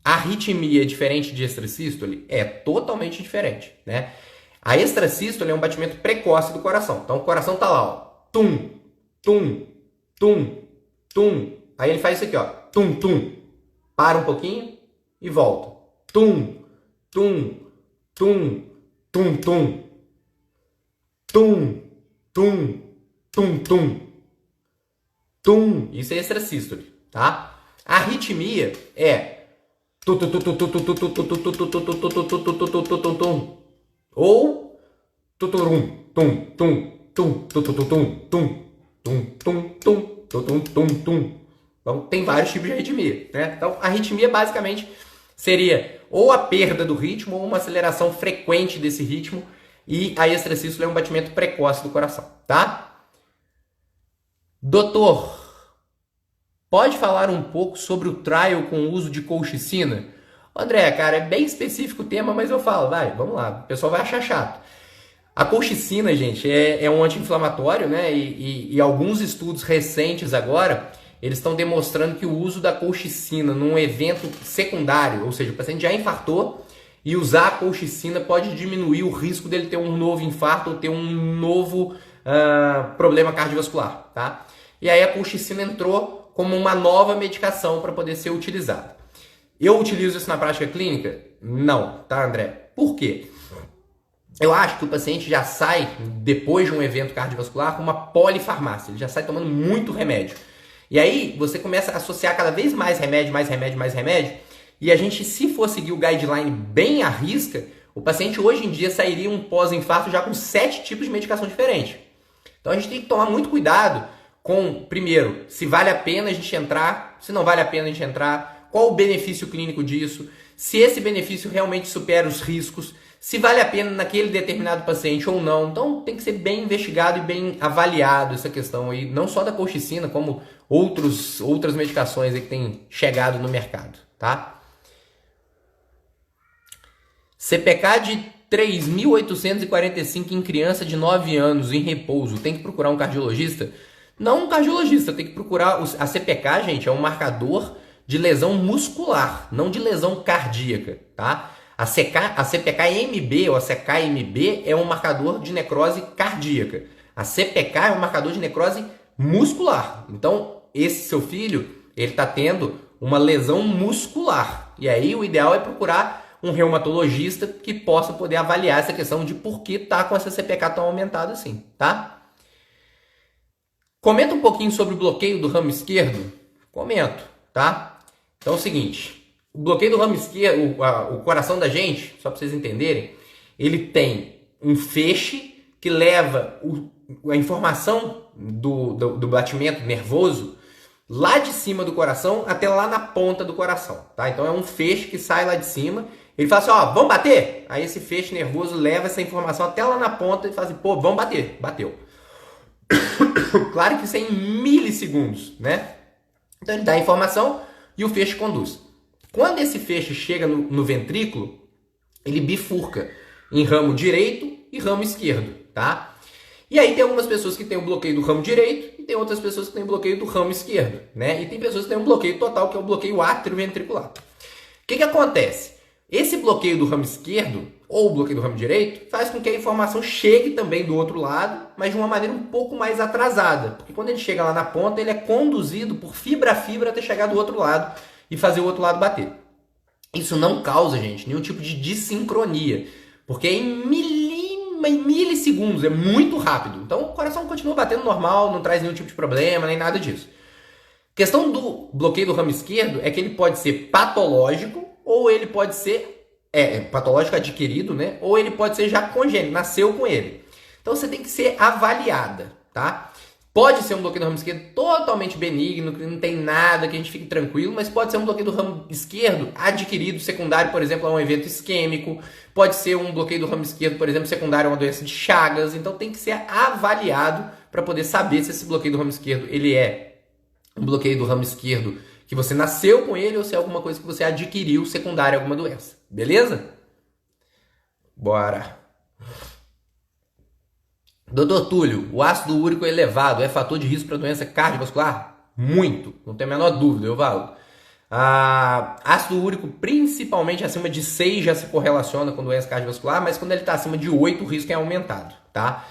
Arritmia diferente de extracístole? É totalmente diferente, né? A extracístole é um batimento precoce do coração. Então o coração tá lá, ó, tum, tum, tum, tum. Aí ele faz isso aqui, ó, tum, tum. Para um pouquinho e volta. Tum, tum, tum, tum, tum. Tum, tum, tum, tum. Tum. Isso é extracístole, tá? A arritmia é ou tuturum, tum, tum, tum, tututum, tum, tum, tum, tum, tum, tum, tum. Então, tem vários tipos de arritmia, né? Então, a arritmia basicamente seria ou a perda do ritmo ou uma aceleração frequente desse ritmo, e a extracístole é um batimento precoce do coração, tá? Doutor, pode falar um pouco sobre o trial com o uso de colchicina? André, cara, é bem específico o tema, mas eu falo, vai, vamos lá, o pessoal vai achar chato. A colchicina, gente, é um anti-inflamatório, né? E alguns estudos recentes agora, eles estão demonstrando que o uso da colchicina num evento secundário, ou seja, o paciente já infartou, e usar a colchicina pode diminuir o risco dele ter um novo infarto ou ter um novo problema cardiovascular, tá? E aí a colchicina entrou como uma nova medicação para poder ser utilizada. Eu utilizo isso na prática clínica? Não, tá, André? Por quê? Eu acho que o paciente já sai, depois de um evento cardiovascular, com uma polifarmácia. Ele já sai tomando muito remédio. E aí, você começa a associar cada vez mais remédio, mais remédio, mais remédio. E a gente, se for seguir o guideline bem à risca, o paciente hoje em dia sairia um pós-infarto já com 7 tipos de medicação diferente. Então, a gente tem que tomar muito cuidado com, primeiro, se vale a pena a gente entrar, se não vale a pena a gente entrar, qual o benefício clínico disso, se esse benefício realmente supera os riscos, se vale a pena naquele determinado paciente ou não. Então tem que ser bem investigado e bem avaliado essa questão aí, não só da colchicina, como outras medicações aí que têm chegado no mercado, tá? CPK de 3.845 em criança de 9 anos em repouso, tem que procurar um cardiologista? Não um cardiologista, tem que procurar... A CPK, gente, é um marcador de lesão muscular, não de lesão cardíaca, tá? A CPK-MB ou a CK-MB é um marcador de necrose cardíaca. A CPK é um marcador de necrose muscular. Então, esse seu filho, ele está tendo uma lesão muscular. E aí o ideal é procurar um reumatologista que possa poder avaliar essa questão de por que está com essa CPK tão aumentada assim, tá? Comenta um pouquinho sobre o bloqueio do ramo esquerdo. Comento, tá? Então é o seguinte... O bloqueio do ramo esquerdo, o coração da gente, só para vocês entenderem, ele tem um feixe que leva a informação do batimento nervoso lá de cima do coração até lá na ponta do coração, tá? Então é um feixe que sai lá de cima, ele fala assim, ó, vamos bater? Aí esse feixe nervoso leva essa informação até lá na ponta e fala assim, pô, vamos bater, bateu. Claro que isso é em milissegundos, né? Então ele dá a informação e o feixe conduz. Quando esse feixe chega no ventrículo, ele bifurca em ramo direito e ramo esquerdo, tá? E aí tem algumas pessoas que têm o bloqueio do ramo direito e tem outras pessoas que têm o bloqueio do ramo esquerdo, né? E tem pessoas que têm um bloqueio total, que é o bloqueio atrioventricular. O que acontece? Esse bloqueio do ramo esquerdo ou o bloqueio do ramo direito faz com que a informação chegue também do outro lado, mas de uma maneira um pouco mais atrasada, porque quando ele chega lá na ponta, ele é conduzido por fibra a fibra até chegar do outro lado e fazer o outro lado bater, Isso não causa, gente, nenhum tipo de dissincronia, porque é em milissegundos, é muito rápido. Então o coração continua batendo normal, não traz nenhum tipo de problema, nem nada disso. A questão do bloqueio do ramo esquerdo é que ele pode ser patológico ou ele pode ser patológico adquirido, né? Ou ele pode ser já congênito, nasceu com ele. Então você tem que ser avaliada, tá? Pode ser um bloqueio do ramo esquerdo totalmente benigno, que não tem nada, que a gente fique tranquilo, mas pode ser um bloqueio do ramo esquerdo adquirido, secundário, por exemplo, a um evento isquêmico. Pode ser um bloqueio do ramo esquerdo, por exemplo, secundário a uma doença de Chagas. Então tem que ser avaliado para poder saber se esse bloqueio do ramo esquerdo ele é um bloqueio do ramo esquerdo que você nasceu com ele ou se é alguma coisa que você adquiriu secundária a alguma doença. Beleza? Bora! Doutor Túlio, o ácido úrico elevado é fator de risco para doença cardiovascular? Muito, não tem a menor dúvida, eu falo. Ácido úrico, principalmente acima de 6, já se correlaciona com doença cardiovascular, mas quando ele está acima de 8, o risco é aumentado, tá?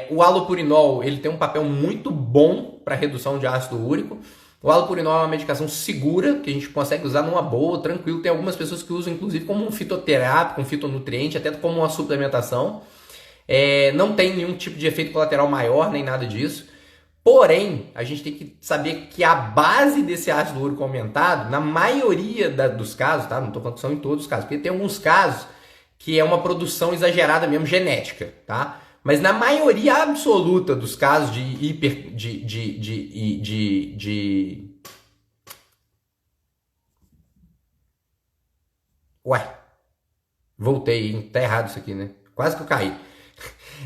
O halopurinol, ele tem um papel muito bom para redução de ácido úrico. O halopurinol é uma medicação segura, que a gente consegue usar numa boa, tranquilo. Tem algumas pessoas que usam, inclusive, como um fitoterápico, um fitonutriente, até como uma suplementação. Não tem nenhum tipo de efeito colateral maior, nem nada disso. Porém, a gente tem que saber que a base desse ácido úrico aumentado, na maioria dos casos, tá? Não estou falando que são em todos os casos, porque tem alguns casos que é uma produção exagerada mesmo, genética, tá? Mas na maioria absoluta dos casos de Ué, voltei, hein? Tá errado isso aqui, né? Quase que eu caí.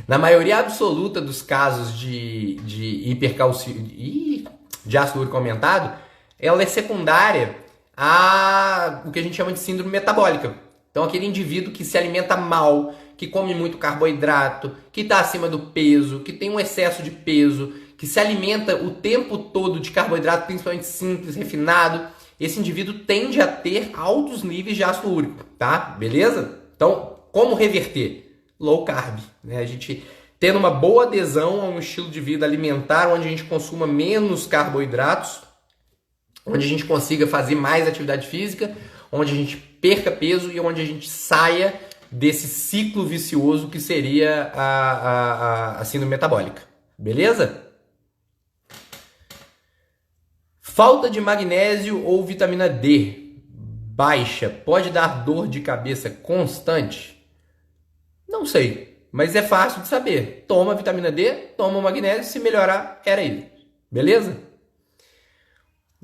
Na maioria absoluta dos casos de hipercalcemia, de ácido úrico aumentado, ela é secundária a o que a gente chama de síndrome metabólica. Então, aquele indivíduo que se alimenta mal, que come muito carboidrato, que está acima do peso, que tem um excesso de peso, que se alimenta o tempo todo de carboidrato, principalmente simples, refinado, esse indivíduo tende a ter altos níveis de ácido úrico, tá? Beleza? Então, como reverter? Low carb, né? A gente tendo uma boa adesão a um estilo de vida alimentar onde a gente consuma menos carboidratos, onde a gente consiga fazer mais atividade física, onde a gente perca peso e onde a gente saia desse ciclo vicioso que seria a síndrome metabólica. Beleza? Falta de magnésio ou vitamina D baixa pode dar dor de cabeça constante? Não sei, mas é fácil de saber. Toma vitamina D, toma magnésio, se melhorar, era isso. Beleza?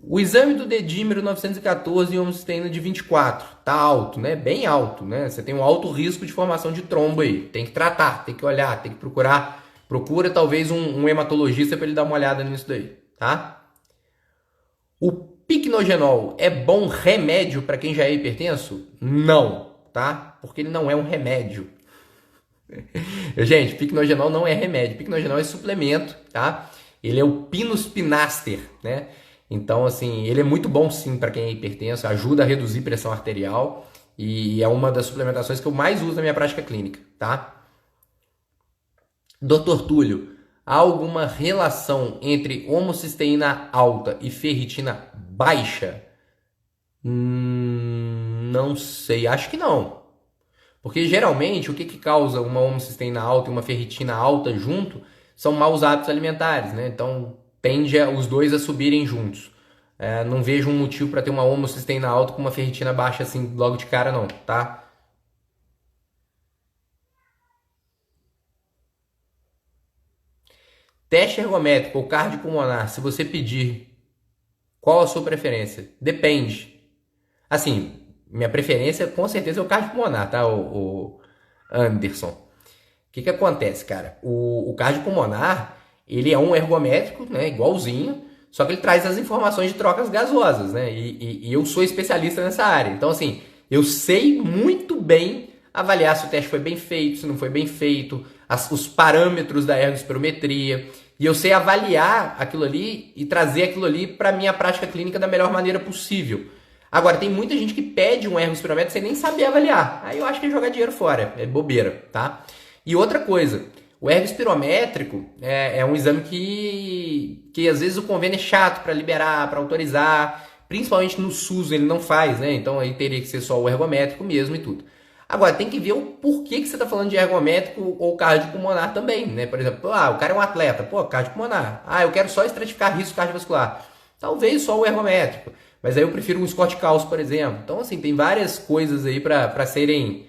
O exame do dedímero 914 e homocisteína de 24. Tá alto, né? Bem alto, né? Você tem um alto risco de formação de trombo aí. Tem que tratar, tem que olhar, tem que procurar. Procura talvez um hematologista para ele dar uma olhada nisso daí, tá? O picnogenol é bom remédio para quem já é hipertenso? Não, tá? Porque ele não é um remédio. Gente, picnogenol não é remédio. Picnogenol é suplemento, tá? Ele é o Pinospinaster, né? Então, assim, ele é muito bom sim para quem é hipertenso, ajuda a reduzir pressão arterial e é uma das suplementações que eu mais uso na minha prática clínica, tá? Dr. Túlio, há alguma relação entre homocisteína alta e ferritina baixa? Não sei, acho que não. Porque geralmente o que causa uma homocisteína alta e uma ferritina alta junto são maus hábitos alimentares, né? Então tende os dois a subirem juntos. Não vejo um motivo para ter uma homocisteína alta com uma ferritina baixa assim logo de cara não, tá? Teste ergométrico ou cardiopulmonar, se você pedir, qual a sua preferência? Depende. Assim, minha preferência com certeza é o cardiopulmonar, tá, o Anderson? O que acontece, cara? O cardiopulmonar, ele é um ergométrico, né, igualzinho, só que ele traz as informações de trocas gasosas, né? E eu sou especialista nessa área. Então, assim, eu sei muito bem avaliar se o teste foi bem feito, se não foi bem feito, os parâmetros da ergospirometria. E eu sei avaliar aquilo ali e trazer aquilo ali para a minha prática clínica da melhor maneira possível. Agora, tem muita gente que pede um ergospirométrico sem nem saber avaliar. Aí eu acho que é jogar dinheiro fora, é bobeira, tá? E outra coisa, o ergospirométrico é um exame que às vezes o convênio é chato para liberar, para autorizar, Principalmente no SUS ele não faz, né? Então aí teria que ser só o ergométrico mesmo e tudo. Agora, tem que ver o porquê que você está falando de ergométrico ou cardiopulmonar também, né? Por exemplo, o cara é um atleta, cardiopulmonar. Eu quero só estratificar risco cardiovascular. Talvez só o ergométrico. Mas aí eu prefiro um Scott Kauss, por exemplo. Então, assim, tem várias coisas aí para serem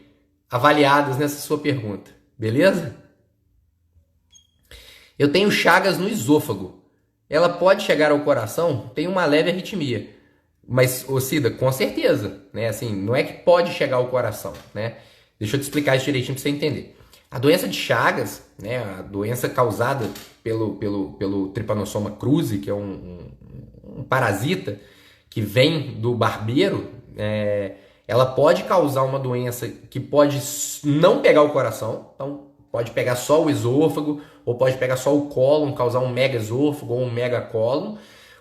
avaliadas nessa sua pergunta. Beleza? Eu tenho chagas no esôfago. Ela pode chegar ao coração? Tem uma leve arritmia. Mas, Cida, com certeza, né? Assim, não é que pode chegar ao coração, né? Deixa eu te explicar isso direitinho para você entender. A doença de Chagas, né? A doença causada pelo Trypanosoma cruzi, que é um parasita que vem do barbeiro, ela pode causar uma doença que pode não pegar o coração, então pode pegar só o esôfago, ou pode pegar só o cólon, causar um mega esôfago ou um mega cólon.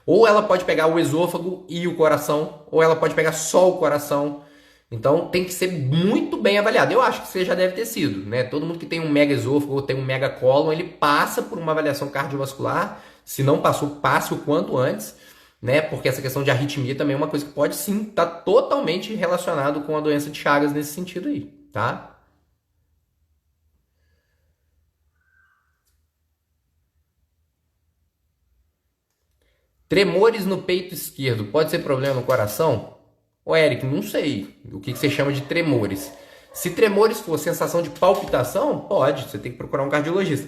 Ou ela pode pegar o esôfago e o coração, ou ela pode pegar só o coração. Então tem que ser muito bem avaliado. Eu acho que você já deve ter sido, né? Todo mundo que tem um mega esôfago ou tem um mega cólon, ele passa por uma avaliação cardiovascular. Se não passou, passe o quanto antes, né? Porque essa questão de arritmia também é uma coisa que pode sim estar totalmente relacionado com a doença de Chagas nesse sentido aí, tá? Tremores no peito esquerdo, pode ser problema no coração? Ô Eric, não sei o que você chama de tremores. Se tremores for sensação de palpitação, pode, você tem que procurar um cardiologista.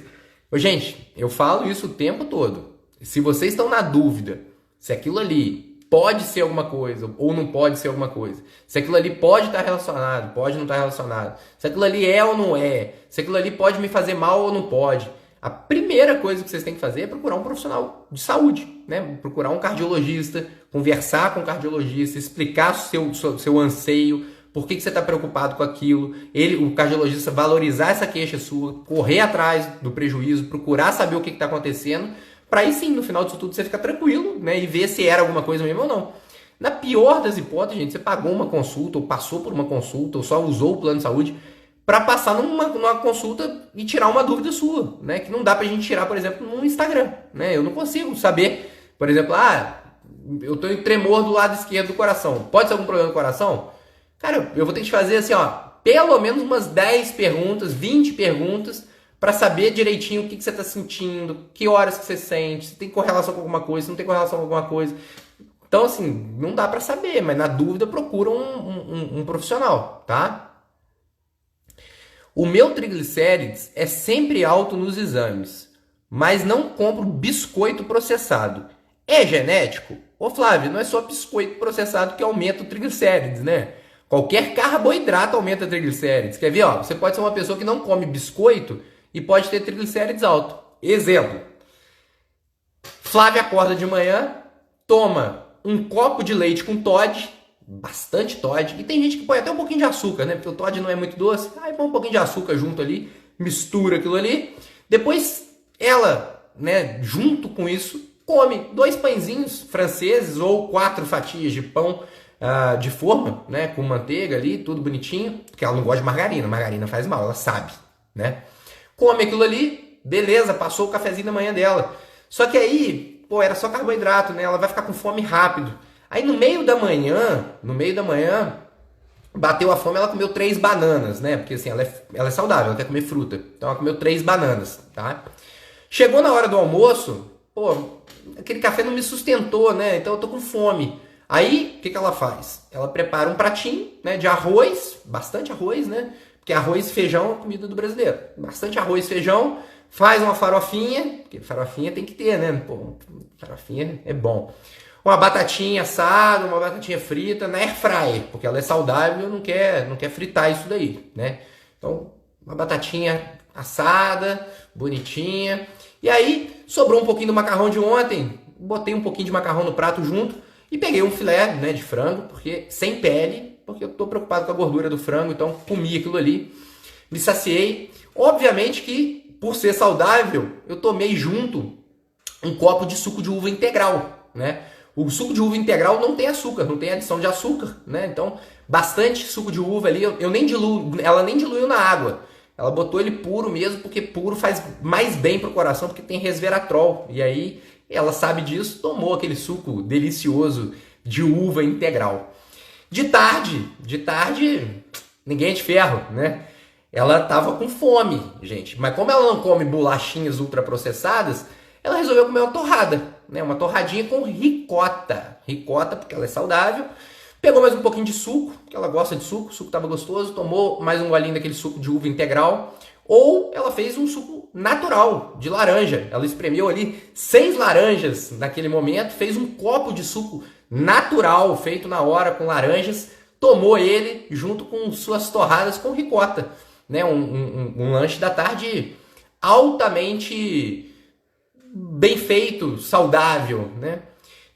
Ô, gente, eu falo isso o tempo todo. Se vocês estão na dúvida se aquilo ali pode ser alguma coisa ou não pode ser alguma coisa, se aquilo ali pode estar relacionado, pode não estar relacionado, se aquilo ali é ou não é, se aquilo ali pode me fazer mal ou não pode, a primeira coisa que vocês têm que fazer é procurar um profissional de saúde, né? Procurar um cardiologista, conversar com o cardiologista, explicar seu anseio, por que você está preocupado com aquilo, o cardiologista valorizar essa queixa sua, correr atrás do prejuízo, procurar saber o que está acontecendo, para aí sim, no final disso tudo, você ficar tranquilo, né? E ver se era alguma coisa mesmo ou não. Na pior das hipóteses, gente, você pagou uma consulta, ou passou por uma consulta, ou só usou o plano de saúde, para passar numa consulta e tirar uma dúvida sua, né? Que não dá pra gente tirar, por exemplo, no Instagram, né? Eu não consigo saber, por exemplo, eu tô em tremor do lado esquerdo do coração. Pode ser algum problema no coração? Cara, eu vou ter que te fazer assim, pelo menos umas 10 perguntas, 20 perguntas, para saber direitinho o que você tá sentindo, que horas que você sente, se tem correlação com alguma coisa, se não tem correlação com alguma coisa. Então, assim, não dá para saber, mas na dúvida procura um profissional, tá? O meu triglicérides é sempre alto nos exames, mas não compro biscoito processado. É genético? Ô Flávio, não é só biscoito processado que aumenta o triglicérides, né? Qualquer carboidrato aumenta triglicérides. Quer ver? Você pode ser uma pessoa que não come biscoito e pode ter triglicérides alto. Exemplo. Flávio acorda de manhã, toma um copo de leite com Toddy, bastante Toddy, e tem gente que põe até um pouquinho de açúcar, né? Porque o Toddy não é muito doce, aí põe um pouquinho de açúcar junto ali, mistura aquilo ali, depois ela, né, junto com isso, come 2 pãezinhos franceses ou 4 fatias de pão de forma, né, com manteiga ali, tudo bonitinho, porque ela não gosta de margarina faz mal, ela sabe, né? Come aquilo ali, beleza, passou o cafezinho da manhã dela. Só que aí, era só carboidrato, né? Ela vai ficar com fome rápido. Aí no meio da manhã, bateu a fome, ela comeu 3 bananas, né? Porque assim, ela é saudável, ela quer comer fruta. Então ela comeu 3 bananas, tá? Chegou na hora do almoço, aquele café não me sustentou, né? Então eu tô com fome. Aí, o que ela faz? Ela prepara um pratinho, né, de arroz, bastante arroz, né? Porque arroz e feijão é a comida do brasileiro. Bastante arroz e feijão, faz uma farofinha, porque farofinha tem que ter, né? Farofinha é bom. Uma batatinha assada, uma batatinha frita na air fryer, porque ela é saudável e não quer fritar isso daí, né? Então, uma batatinha assada, bonitinha. E aí, sobrou um pouquinho do macarrão de ontem, botei um pouquinho de macarrão no prato junto e peguei um filé, né, de frango, porque sem pele, porque eu tô preocupado com a gordura do frango, então comi aquilo ali, me saciei. Obviamente que, por ser saudável, eu tomei junto um copo de suco de uva integral, né? O suco de uva integral não tem açúcar, não tem adição de açúcar, né? Então, bastante suco de uva ali, eu nem diluo, ela nem diluiu na água. Ela botou ele puro mesmo, porque puro faz mais bem pro coração, porque tem resveratrol. E aí, ela sabe disso, tomou aquele suco delicioso de uva integral. De tarde, ninguém é de ferro, né? Ela tava com fome, gente. Mas como ela não come bolachinhas ultraprocessadas, ela resolveu comer uma torrada, né? Uma torradinha com ricota. Ricota, porque ela é saudável. Pegou mais um pouquinho de suco, porque ela gosta de suco, o suco tava gostoso. Tomou mais um golinho daquele suco de uva integral. Ou ela fez um suco natural, de laranja. Ela espremeu ali 6 laranjas naquele momento, fez um copo de suco natural, feito na hora com laranjas, tomou ele junto com suas torradas com ricota. Né? Um lanche da tarde altamente bem feito, saudável. Né?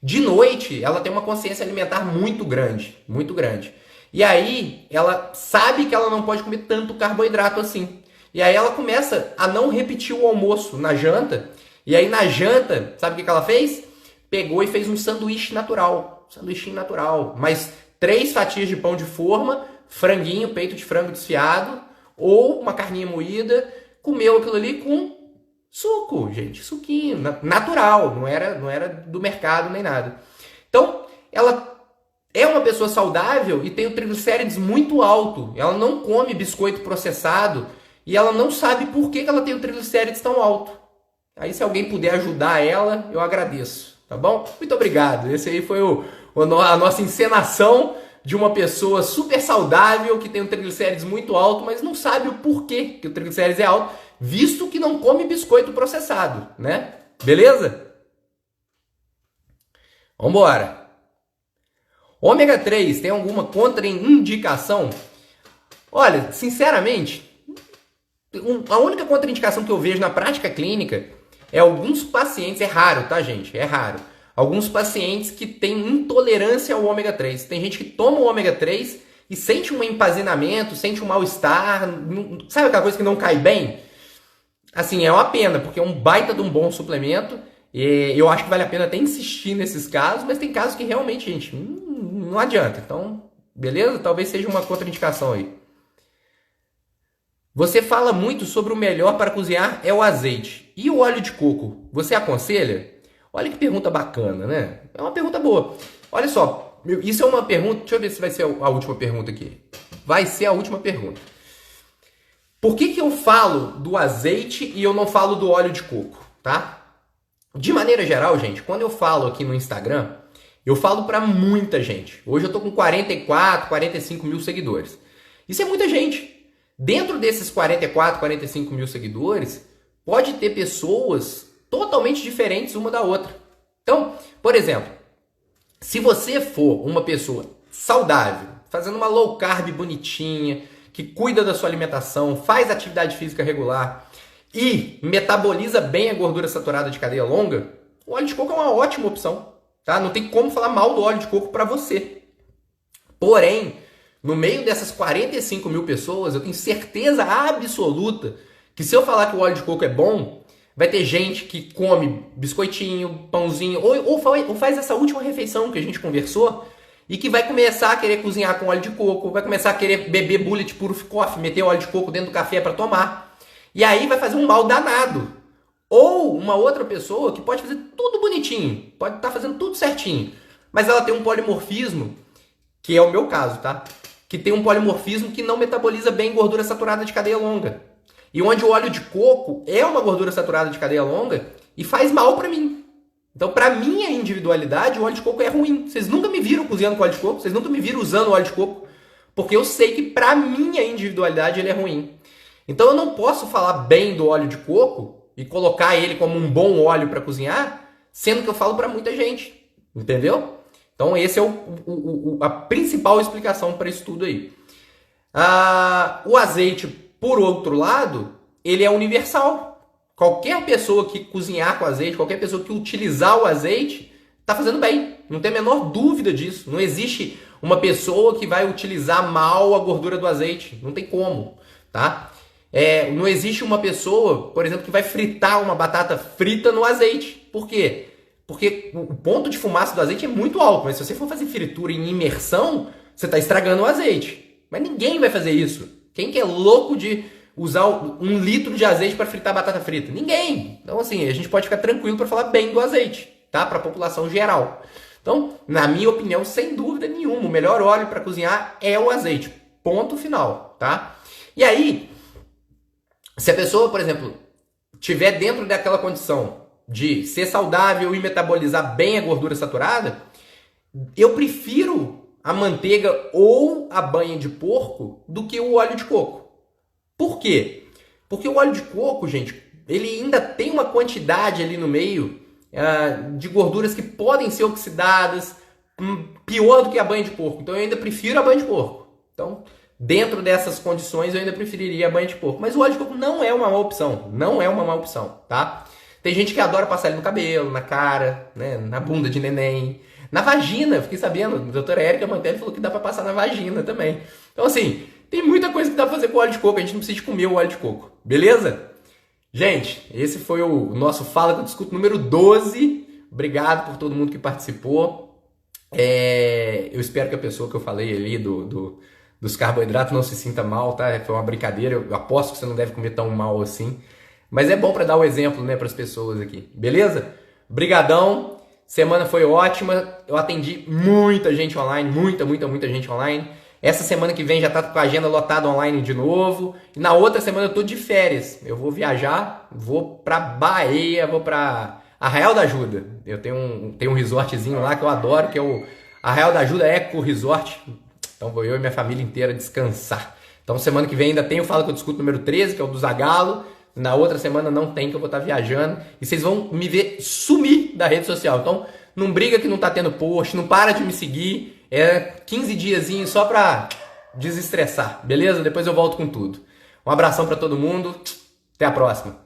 De noite, ela tem uma consciência alimentar muito grande, muito grande. E aí, ela sabe que ela não pode comer tanto carboidrato assim. E aí ela começa a não repetir o almoço na janta. E aí na janta, sabe o que ela fez? Pegou e fez um sanduíche natural. Sanduichinho natural. Mais 3 fatias de pão de forma, franguinho, peito de frango desfiado, ou uma carninha moída. Comeu aquilo ali com suco, gente. Suquinho, natural. Não era do mercado nem nada. Então, ela é uma pessoa saudável e tem o triglicérides muito alto. Ela não come biscoito processado. E ela não sabe por que ela tem o triglicérides tão alto. Aí se alguém puder ajudar ela, eu agradeço, tá bom? Muito obrigado. Esse aí foi a nossa encenação de uma pessoa super saudável que tem um triglicérides muito alto, mas não sabe o porquê que o triglicérides é alto, visto que não come biscoito processado, né? Beleza? Vambora. Ômega 3 tem alguma contraindicação? Olha, sinceramente, a única contraindicação que eu vejo na prática clínica é alguns pacientes, é raro, tá, gente? É raro. Alguns pacientes que têm intolerância ao ômega 3. Tem gente que toma o ômega 3 e sente um empazinamento, sente um mal-estar, sabe aquela coisa que não cai bem? Assim, é uma pena, porque é um baita de um bom suplemento. E eu acho que vale a pena até insistir nesses casos, mas tem casos que realmente, gente, não adianta. Então, beleza? Talvez seja uma contraindicação aí. Você fala muito sobre o melhor para cozinhar é o azeite. E o óleo de coco, você aconselha? Olha que pergunta bacana, né? É uma pergunta boa. Olha só, isso é uma pergunta... Deixa eu ver se vai ser a última pergunta aqui. Vai ser a última pergunta. Por que eu falo do azeite e eu não falo do óleo de coco, tá? De maneira geral, gente, quando eu falo aqui no Instagram, eu falo para muita gente. Hoje eu tô com 44, 45 mil seguidores. Isso é muita gente. Dentro desses 44, 45 mil seguidores, pode ter pessoas totalmente diferentes uma da outra. Então, por exemplo, se você for uma pessoa saudável, fazendo uma low carb bonitinha, que cuida da sua alimentação, faz atividade física regular e metaboliza bem a gordura saturada de cadeia longa, o óleo de coco é uma ótima opção. Tá? Não tem como falar mal do óleo de coco para você. Porém, no meio dessas 45 mil pessoas, eu tenho certeza absoluta que se eu falar que o óleo de coco é bom, vai ter gente que come biscoitinho, pãozinho, ou faz essa última refeição que a gente conversou e que vai começar a querer cozinhar com óleo de coco, vai começar a querer beber Bulletproof Coffee, meter óleo de coco dentro do café para tomar. E aí vai fazer um mal danado. Ou uma outra pessoa que pode fazer tudo bonitinho, pode estar fazendo tudo certinho, mas ela tem um polimorfismo, que é o meu caso, tá? Que tem um polimorfismo que não metaboliza bem gordura saturada de cadeia longa. E onde o óleo de coco é uma gordura saturada de cadeia longa e faz mal para mim. Então, para minha individualidade, o óleo de coco é ruim. Vocês nunca me viram cozinhando com óleo de coco, vocês nunca me viram usando óleo de coco, porque eu sei que para minha individualidade ele é ruim. Então, eu não posso falar bem do óleo de coco e colocar ele como um bom óleo para cozinhar, sendo que eu falo para muita gente. Entendeu? Então, esse é a principal explicação para isso tudo aí. O azeite, por outro lado, ele é universal. Qualquer pessoa que cozinhar com azeite, qualquer pessoa que utilizar o azeite, está fazendo bem. Não tem a menor dúvida disso. Não existe uma pessoa que vai utilizar mal a gordura do azeite. Não tem como, tá? Não existe uma pessoa, por exemplo, que vai fritar uma batata frita no azeite. Por quê? Porque o ponto de fumaça do azeite é muito alto, mas se você for fazer fritura em imersão, você está estragando o azeite. Mas ninguém vai fazer isso. Quem que é louco de usar 1 litro de azeite para fritar batata frita? Ninguém. Então, assim, a gente pode ficar tranquilo para falar bem do azeite, tá? Para a população geral. Então, na minha opinião, sem dúvida nenhuma, o melhor óleo para cozinhar é o azeite. Ponto final, tá? E aí, se a pessoa, por exemplo, tiver dentro daquela condição de ser saudável e metabolizar bem a gordura saturada, eu prefiro a manteiga ou a banha de porco do que o óleo de coco. Por quê? Porque o óleo de coco, gente, ele ainda tem uma quantidade ali no meio de gorduras que podem ser oxidadas, pior do que a banha de porco. Então eu ainda prefiro a banha de porco. Então, dentro dessas condições, eu ainda preferiria a banha de porco. Mas o óleo de coco não é uma má opção. Não é uma má opção, tá? Tem gente que adora passar ele no cabelo, na cara, né, na bunda de neném, na vagina. Fiquei sabendo, a doutora Érica Mantelli falou que dá pra passar na vagina também. Então, assim, tem muita coisa que dá pra fazer com óleo de coco. A gente não precisa de comer o óleo de coco. Beleza? Gente, esse foi o nosso Fala que eu Discuto número 12. Obrigado por todo mundo que participou. Eu espero que a pessoa que eu falei ali dos carboidratos não se sinta mal, tá? Foi uma brincadeira. Eu aposto que você não deve comer tão mal assim. Mas é bom para dar o exemplo, né, para as pessoas aqui. Beleza? Brigadão. Semana foi ótima. Eu atendi muita gente online. Muita gente online. Essa semana que vem já tá com a agenda lotada online de novo. E na outra semana eu tô de férias. Eu vou viajar, vou pra Bahia, vou pra Arraial da Ajuda. Eu tenho um resortzinho lá que eu adoro, que é o Arraial da Ajuda Eco Resort. Então vou eu e minha família inteira descansar. Então semana que vem ainda tem o Fala que eu Discuto número 13, que é o do Zagalo. Na outra semana não tem, que eu vou estar viajando. E vocês vão me ver sumir da rede social. Então não briga que não tá tendo post, não para de me seguir. 15 diazinhos só pra desestressar, beleza? Depois eu volto com tudo. Um abração pra todo mundo. Até a próxima.